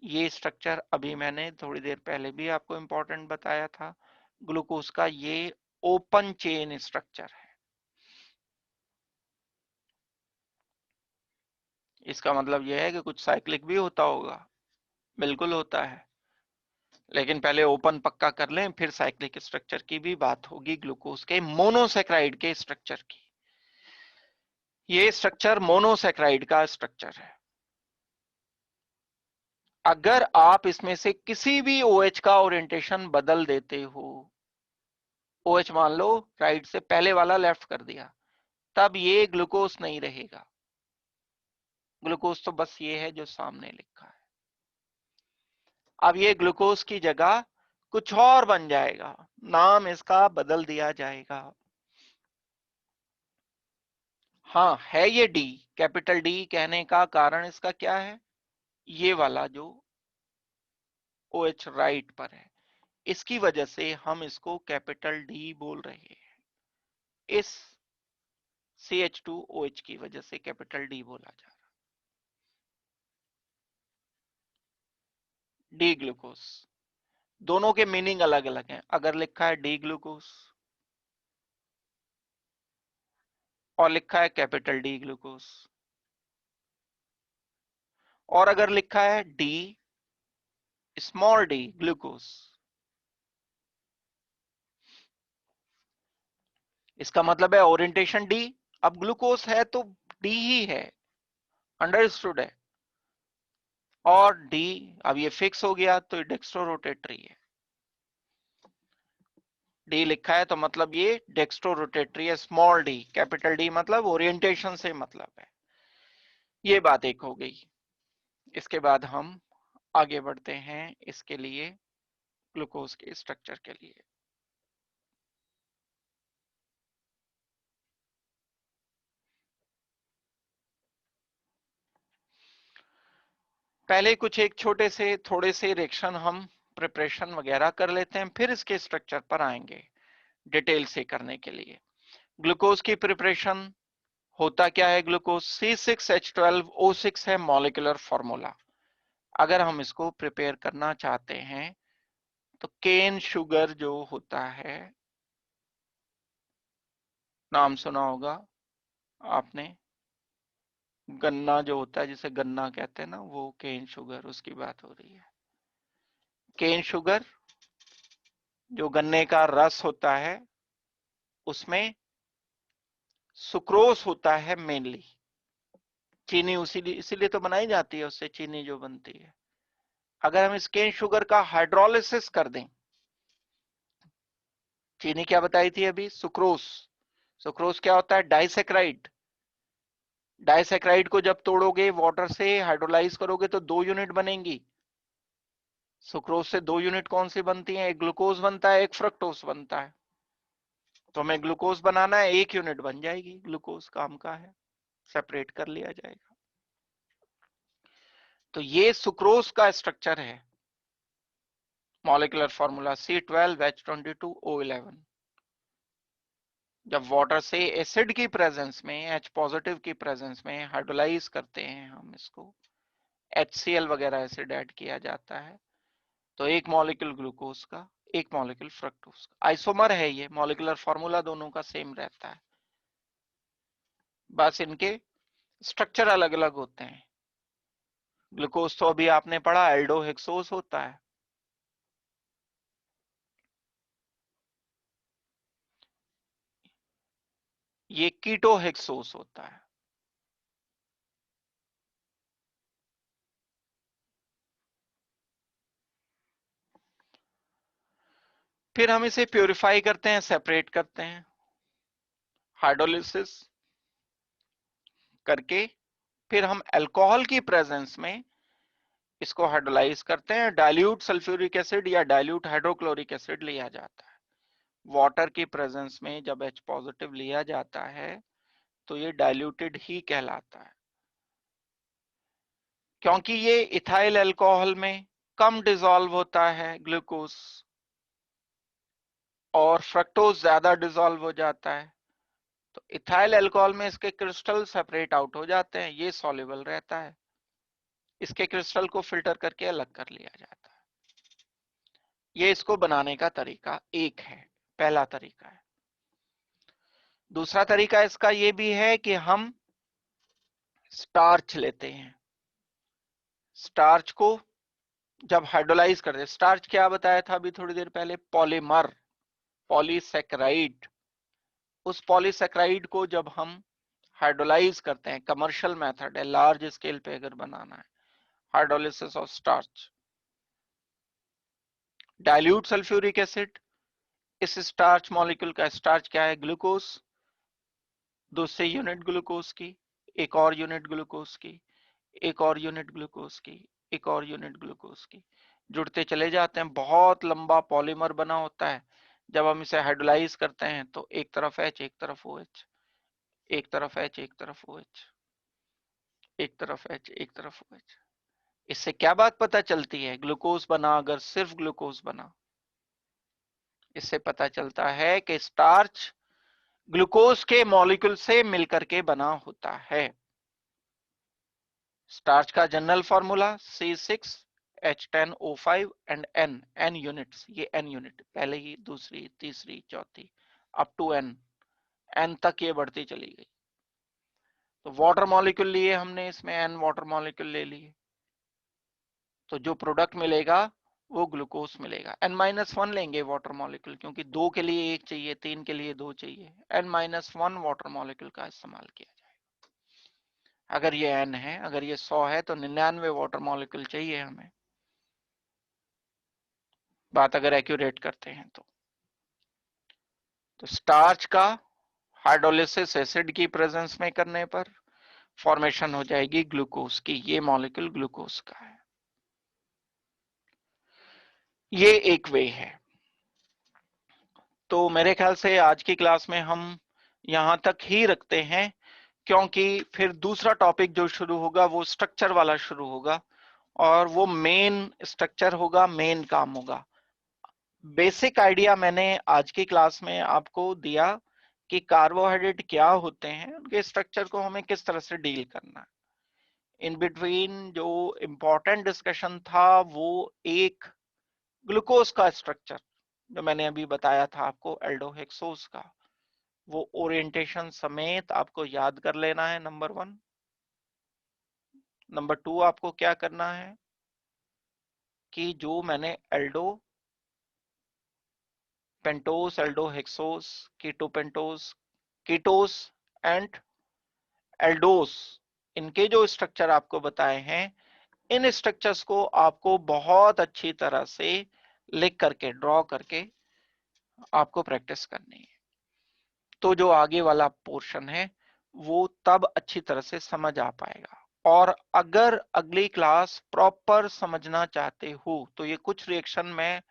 ये स्ट्रक्चर अभी मैंने थोड़ी देर पहले भी आपको इंपॉर्टेंट बताया था। ग्लूकोज का ये ओपन चेन स्ट्रक्चर है। इसका मतलब यह है कि कुछ साइक्लिक भी होता होगा, बिल्कुल होता है, लेकिन पहले ओपन पक्का कर लें, फिर साइक्लिक स्ट्रक्चर की भी बात होगी ग्लूकोज के मोनोसैकेराइड के स्ट्रक्चर की। ये स्ट्रक्चर मोनोसैकेराइड का स्ट्रक्चर है। अगर आप इसमें से किसी भी OH का ओरिएंटेशन बदल देते हो, OH मान लो राइट से पहले वाला लेफ्ट कर दिया, तब ये ग्लूकोज नहीं रहेगा। ग्लूकोज तो बस ये है जो सामने लिखा है। अब ये ग्लूकोज की जगह कुछ और बन जाएगा, नाम इसका बदल दिया जाएगा। हाँ है ये डी, कैपिटल डी कहने का कारण इसका क्या है? ये वाला जो OH राइट पर है, इसकी वजह से हम इसको कैपिटल डी बोल रहे हैं। इस CH2OH की वजह से कैपिटल डी बोला जा रहा है। डी ग्लूकोज, दोनों के मीनिंग अलग अलग हैं। अगर लिखा है डी ग्लूकोज और लिखा है कैपिटल डी ग्लूकोज, और अगर लिखा है डी स्मॉल डी ग्लूकोज, इसका मतलब है ओरिएंटेशन डी। अब ग्लूकोज है तो डी ही है, अंडरस्टूड है। और डी अब ये फिक्स हो गया तो डेक्स्ट्रो रोटेटरी है। डी लिखा है तो मतलब ये डेक्स्ट्रो रोटेटरी है, स्मॉल डी। कैपिटल डी मतलब ओरिएंटेशन से मतलब है। ये बात एक हो गई। इसके बाद हम आगे बढ़ते हैं इसके लिए, ग्लूकोज के स्ट्रक्चर के लिए। पहले कुछ एक छोटे से थोड़े से रिएक्शन हम प्रिपरेशन वगैरह कर लेते हैं, फिर इसके स्ट्रक्चर पर आएंगे डिटेल से करने के लिए। ग्लूकोज की प्रिपरेशन होता क्या है? ग्लूकोज C6H12O6 है मॉलिक्यूलर फॉर्मूला। अगर हम इसको प्रिपेयर करना चाहते हैं तो केन शुगर जो होता है, नाम सुना होगा आपने, गन्ना जो होता है जिसे गन्ना कहते हैं ना, वो केन शुगर, उसकी बात हो रही है। केन शुगर जो गन्ने का रस होता है, उसमें सुक्रोज होता है मेनली, चीनी इसीलिए तो बनाई जाती है, उससे चीनी जो बनती है। अगर हम स्केन शुगर का हाइड्रोलिसिस कर दें, चीनी क्या बताई थी अभी, सुक्रोज। सुक्रोज क्या होता है, डाइसेक्राइड। डाइसेक्राइड को जब तोड़ोगे वाटर से हाइड्रोलाइज करोगे तो 2 यूनिट बनेंगी। सुक्रोज से 2 यूनिट कौन सी बनती हैं, एक ग्लूकोज बनता है, एक फ्रक्टोज बनता है। तो हमें ग्लूकोज बनाना है, 1 यूनिट बन जाएगी, ग्लूकोज काम का है, सेपरेट कर लिया जाएगा। तो ये सुक्रोज का स्ट्रक्चर है। Molecular formula C12H22O11। जब वाटर से एसिड की प्रेजेंस में, H पॉजिटिव की प्रेजेंस में हाइड्रोलाइज करते हैं हम इसको, HCl वगैरह एसिड ऐड किया जाता है, तो एक मॉलिक्यूल ग्लूकोज का, एक मॉलिक्यूल फ्रक्टोज का। आइसोमर है ये, मॉलिक्यूलर फॉर्मूला दोनों का सेम रहता है, बस इनके स्ट्रक्चर अलग अलग होते हैं। ग्लूकोज तो अभी आपने पढ़ा एल्डोहेक्सोज होता है। ये कीटोहेक्सोज होता है। फिर हम इसे प्यूरिफाई करते हैं, सेपरेट करते हैं, हाइड्रोलिसिस करके फिर हम अल्कोहल की प्रेजेंस में इसको हाइड्रोलाइज करते हैं। डाइल्यूट सल्फ्यूरिक एसिड या डाइल्यूट हाइड्रोक्लोरिक एसिड लिया जाता है। वाटर की प्रेजेंस में जब H पॉजिटिव लिया जाता है तो ये डाइल्यूटेड ही कहलाता है, क्योंकि ये इथाइल अल्कोहल में कम डिसॉल्व होता है ग्लूकोज, और फ्रक्टोज ज्यादा डिसॉल्व हो जाता है। तो इथाइल अल्कोहल में इसके क्रिस्टल सेपरेट आउट हो जाते हैं, ये सॉल्युबल रहता है, इसके क्रिस्टल को फिल्टर करके अलग कर लिया जाता है। ये इसको बनाने का तरीका एक है, पहला तरीका है। दूसरा तरीका इसका ये भी है कि हम स्टार्च लेते हैं, स्टार्च को जब हाइड्रोलाइज करते हैं, स्टार्च क्या बताया था अभी थोड़ी देर पहले, पॉलीमर, पॉलीसेक्राइड। उस पॉलीसेक्राइड को जब हम हाइड्रोलाइज करते हैं, कमर्शियल मेथड है, लार्ज स्केल पे अगर बनाना है, hydrolysis of starch, dilute sulphuric acid, इस स्टार्च मॉलिक्यूल का, स्टार्च क्या है, ग्लूकोज, दूसरी यूनिट ग्लूकोज की, एक और यूनिट ग्लूकोज की, एक और यूनिट ग्लूकोज की, एक और यूनिट ग्लूकोज की, जुड़ते चले जाते हैं, बहुत लंबा पॉलीमर बना होता है। जब हम इसे हाइड्रोलाइज करते हैं तो एक तरफ H, एक तरफ OH, एक तरफ H, एक तरफ OH, एक तरफ H, एक तरफ OH। इससे क्या बात पता चलती है, ग्लूकोज बना, अगर सिर्फ ग्लूकोज बना, इससे पता चलता है कि स्टार्च ग्लूकोज के मॉलिक्यूल से मिलकर के बना होता है। स्टार्च का general formula C6H10O5 and N units, ये N यूनिट, पहले ही, दूसरी, तीसरी, चौथी, अप टू N तक ये बढ़ती चली गई। तो वाटर मॉलिक्यूल लिए हमने, इसमें N वाटर मॉलिक्यूल ले लिए, तो जो प्रोडक्ट मिलेगा वो ग्लूकोज मिलेगा। N-1 लेंगे वाटर मॉलिक्यूल, क्योंकि 2 के लिए 1 चाहिए, 3 के लिए 2 चाहिए, N-1 वाटर मॉलिक्यूल का इस्तेमाल किया जाए। अगर ये N है, अगर ये 100 है तो 99 वाटर मॉलिक्यूल चाहिए हमें, बात अगर एक्यूरेट करते हैं तो स्टार्च का हाइड्रोलिसिस एसिड की प्रेजेंस में करने पर फॉर्मेशन हो जाएगी ग्लूकोज की, ये मॉलिक्यूल ग्लूकोज का है। ये एक वे है। तो मेरे ख्याल से आज की क्लास में हम यहां तक ही रखते हैं, क्योंकि फिर दूसरा टॉपिक जो शुरू होगा वो स्ट्रक्चर वाला शुरू होगा, और वो मेन स्ट्रक्चर होगा, मेन काम होगा। बेसिक आइडिया मैंने आज की क्लास में आपको दिया कि कार्बोहाइड्रेट क्या होते हैं, उनके स्ट्रक्चर को हमें किस तरह से डील करना है। इन बिटवीन जो इंपॉर्टेंट डिस्कशन था वो एक ग्लूकोज का स्ट्रक्चर जो मैंने अभी बताया था आपको, एल्डोहेक्सोज का, वो ओरिएंटेशन समेत आपको याद कर लेना है, नंबर 1। नंबर 2 आपको क्या करना है कि जो मैंने aldopentose, aldohexose, ketopentose, ketose and aldose, इनके जो स्ट्रक्चर आपको बताए हैं, इन स्ट्रक्चर्स को आपको बहुत अच्छी तरह से लिख करके, ड्रॉ करके आपको प्रैक्टिस करनी है। तो जो आगे वाला पोर्शन है वो तब अच्छी तरह से समझ आ पाएगा। और अगर अगली क्लास प्रॉपर समझना चाहते हो तो ये कुछ रिएक्शन मैं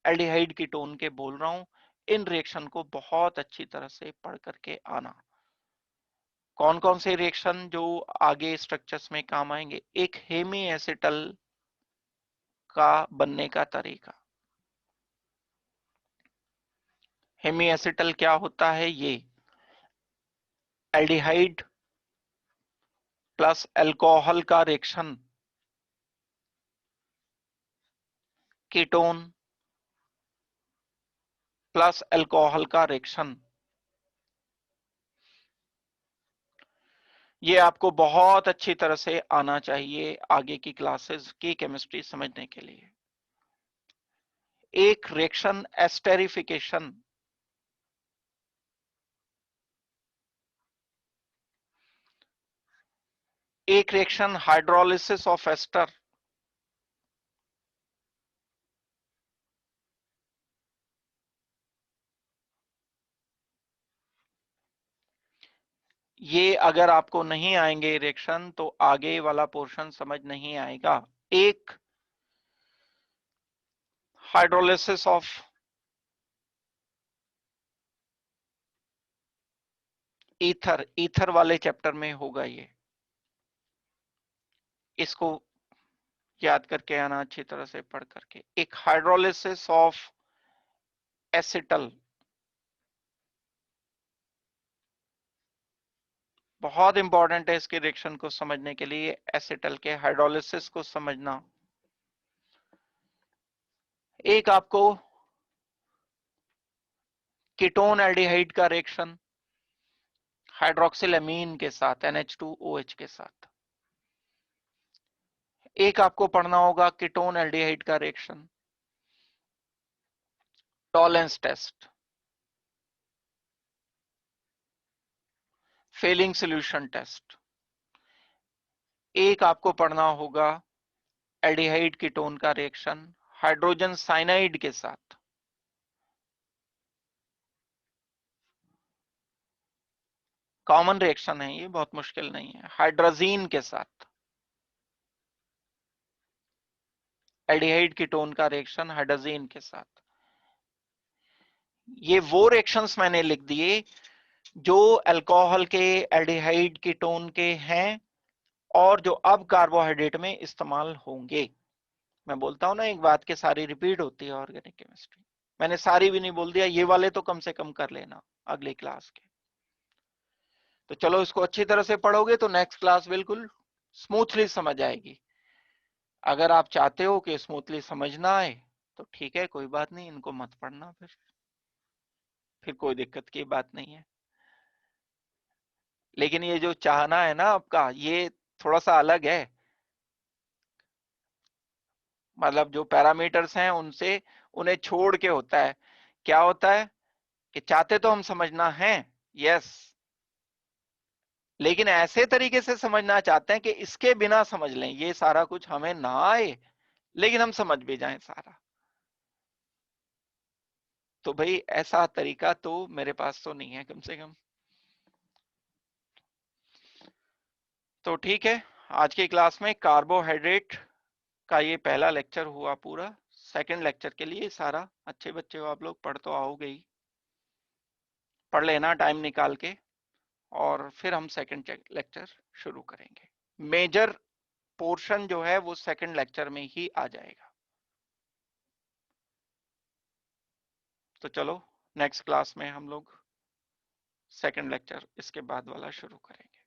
एल्डिहाइड कीटोन के बोल रहा हूं, इन रिएक्शन को बहुत अच्छी तरह से पढ़ करके आना। कौन कौन से रिएक्शन जो आगे स्ट्रक्चर्स में काम आएंगे? एक हेमी एसिटल का बनने का तरीका। हेमी एसिटल क्या होता है? ये एल्डिहाइड प्लस अल्कोहल का रिएक्शन कीटोन प्लस अल्कोहल का रिएक्शन, ये आपको बहुत अच्छी तरह से आना चाहिए आगे की क्लासेस की केमिस्ट्री समझने के लिए। एक रिएक्शन एस्टेरिफिकेशन, एक रिएक्शन हाइड्रोलिसिस ऑफ एस्टर, ये अगर आपको नहीं आएंगे रिएक्शन तो आगे वाला पोर्शन समझ नहीं आएगा। एक हाइड्रोलिसिस ऑफ ईथर, ईथर वाले चैप्टर में होगा ये, इसको याद करके आना अच्छी तरह से पढ़ करके। एक हाइड्रोलिसिस ऑफ एसिटल, बहुत इंपॉर्टेंट है इसके रिएक्शन को समझने के लिए, एसिटल के हाइड्रोलिसिस को समझना। एक आपको कीटोन एल्डिहाइड का रिएक्शन हाइड्रोक्सिल के साथ NH2OH के साथ। एक आपको पढ़ना होगा कीटोन एल्डिहाइड का reaction Tollens test, Fehling solution test. एक आपको पढ़ना होगा एल्डिहाइड कीटोन का रिएक्शन हाइड्रोजन साइनाइड के साथ। कॉमन रिएक्शन है ये, बहुत मुश्किल नहीं है। हाइड्रोजीन के साथ एल्डिहाइड कीटोन का रिएक्शन हाइड्रोजीन के साथ। ये वो रिएक्शंस मैंने लिख दिए जो अल्कोहल के, एल्डिहाइड कीटोन के हैं और जो अब कार्बोहाइड्रेट में इस्तेमाल होंगे। मैं बोलता हूं ना एक बात के सारी रिपीट होती है ऑर्गेनिक केमिस्ट्री, मैंने सारी भी नहीं बोल दिया, ये वाले तो कम से कम कर लेना अगली क्लास के। तो चलो इसको अच्छी तरह से पढ़ोगे तो नेक्स्ट क्लास बिल्कुल स्मूथली समझ आएगी। अगर आप चाहते हो कि स्मूथली समझ ना आए तो ठीक है, कोई बात नहीं, इनको मत पढ़ना, फिर कोई दिक्कत की बात नहीं है। लेकिन ये जो चाहना है ना आपका, ये थोड़ा सा अलग है। मतलब जो पैरामीटर्स हैं उनसे, उन्हें छोड़ के होता है। क्या होता है कि चाहते तो हम समझना है, यस, लेकिन ऐसे तरीके से समझना चाहते हैं कि इसके बिना समझ लें, ये सारा कुछ हमें ना आए लेकिन हम समझ भी जाएं सारा। तो भाई ऐसा तरीका तो मेरे पास तो नहीं है कम से कम। तो ठीक है, आज की क्लास में कार्बोहाइड्रेट का ये पहला लेक्चर हुआ पूरा। सेकंड लेक्चर के लिए सारा अच्छे बच्चे हो आप लोग, पढ़ तो आओगे ही, पढ़ लेना टाइम निकाल के, और फिर हम सेकंड लेक्चर शुरू करेंगे। मेजर पोर्शन जो है वो सेकंड लेक्चर में ही आ जाएगा। तो चलो नेक्स्ट क्लास में हम लोग सेकंड लेक्चर इसके बाद वाला शुरू करेंगे।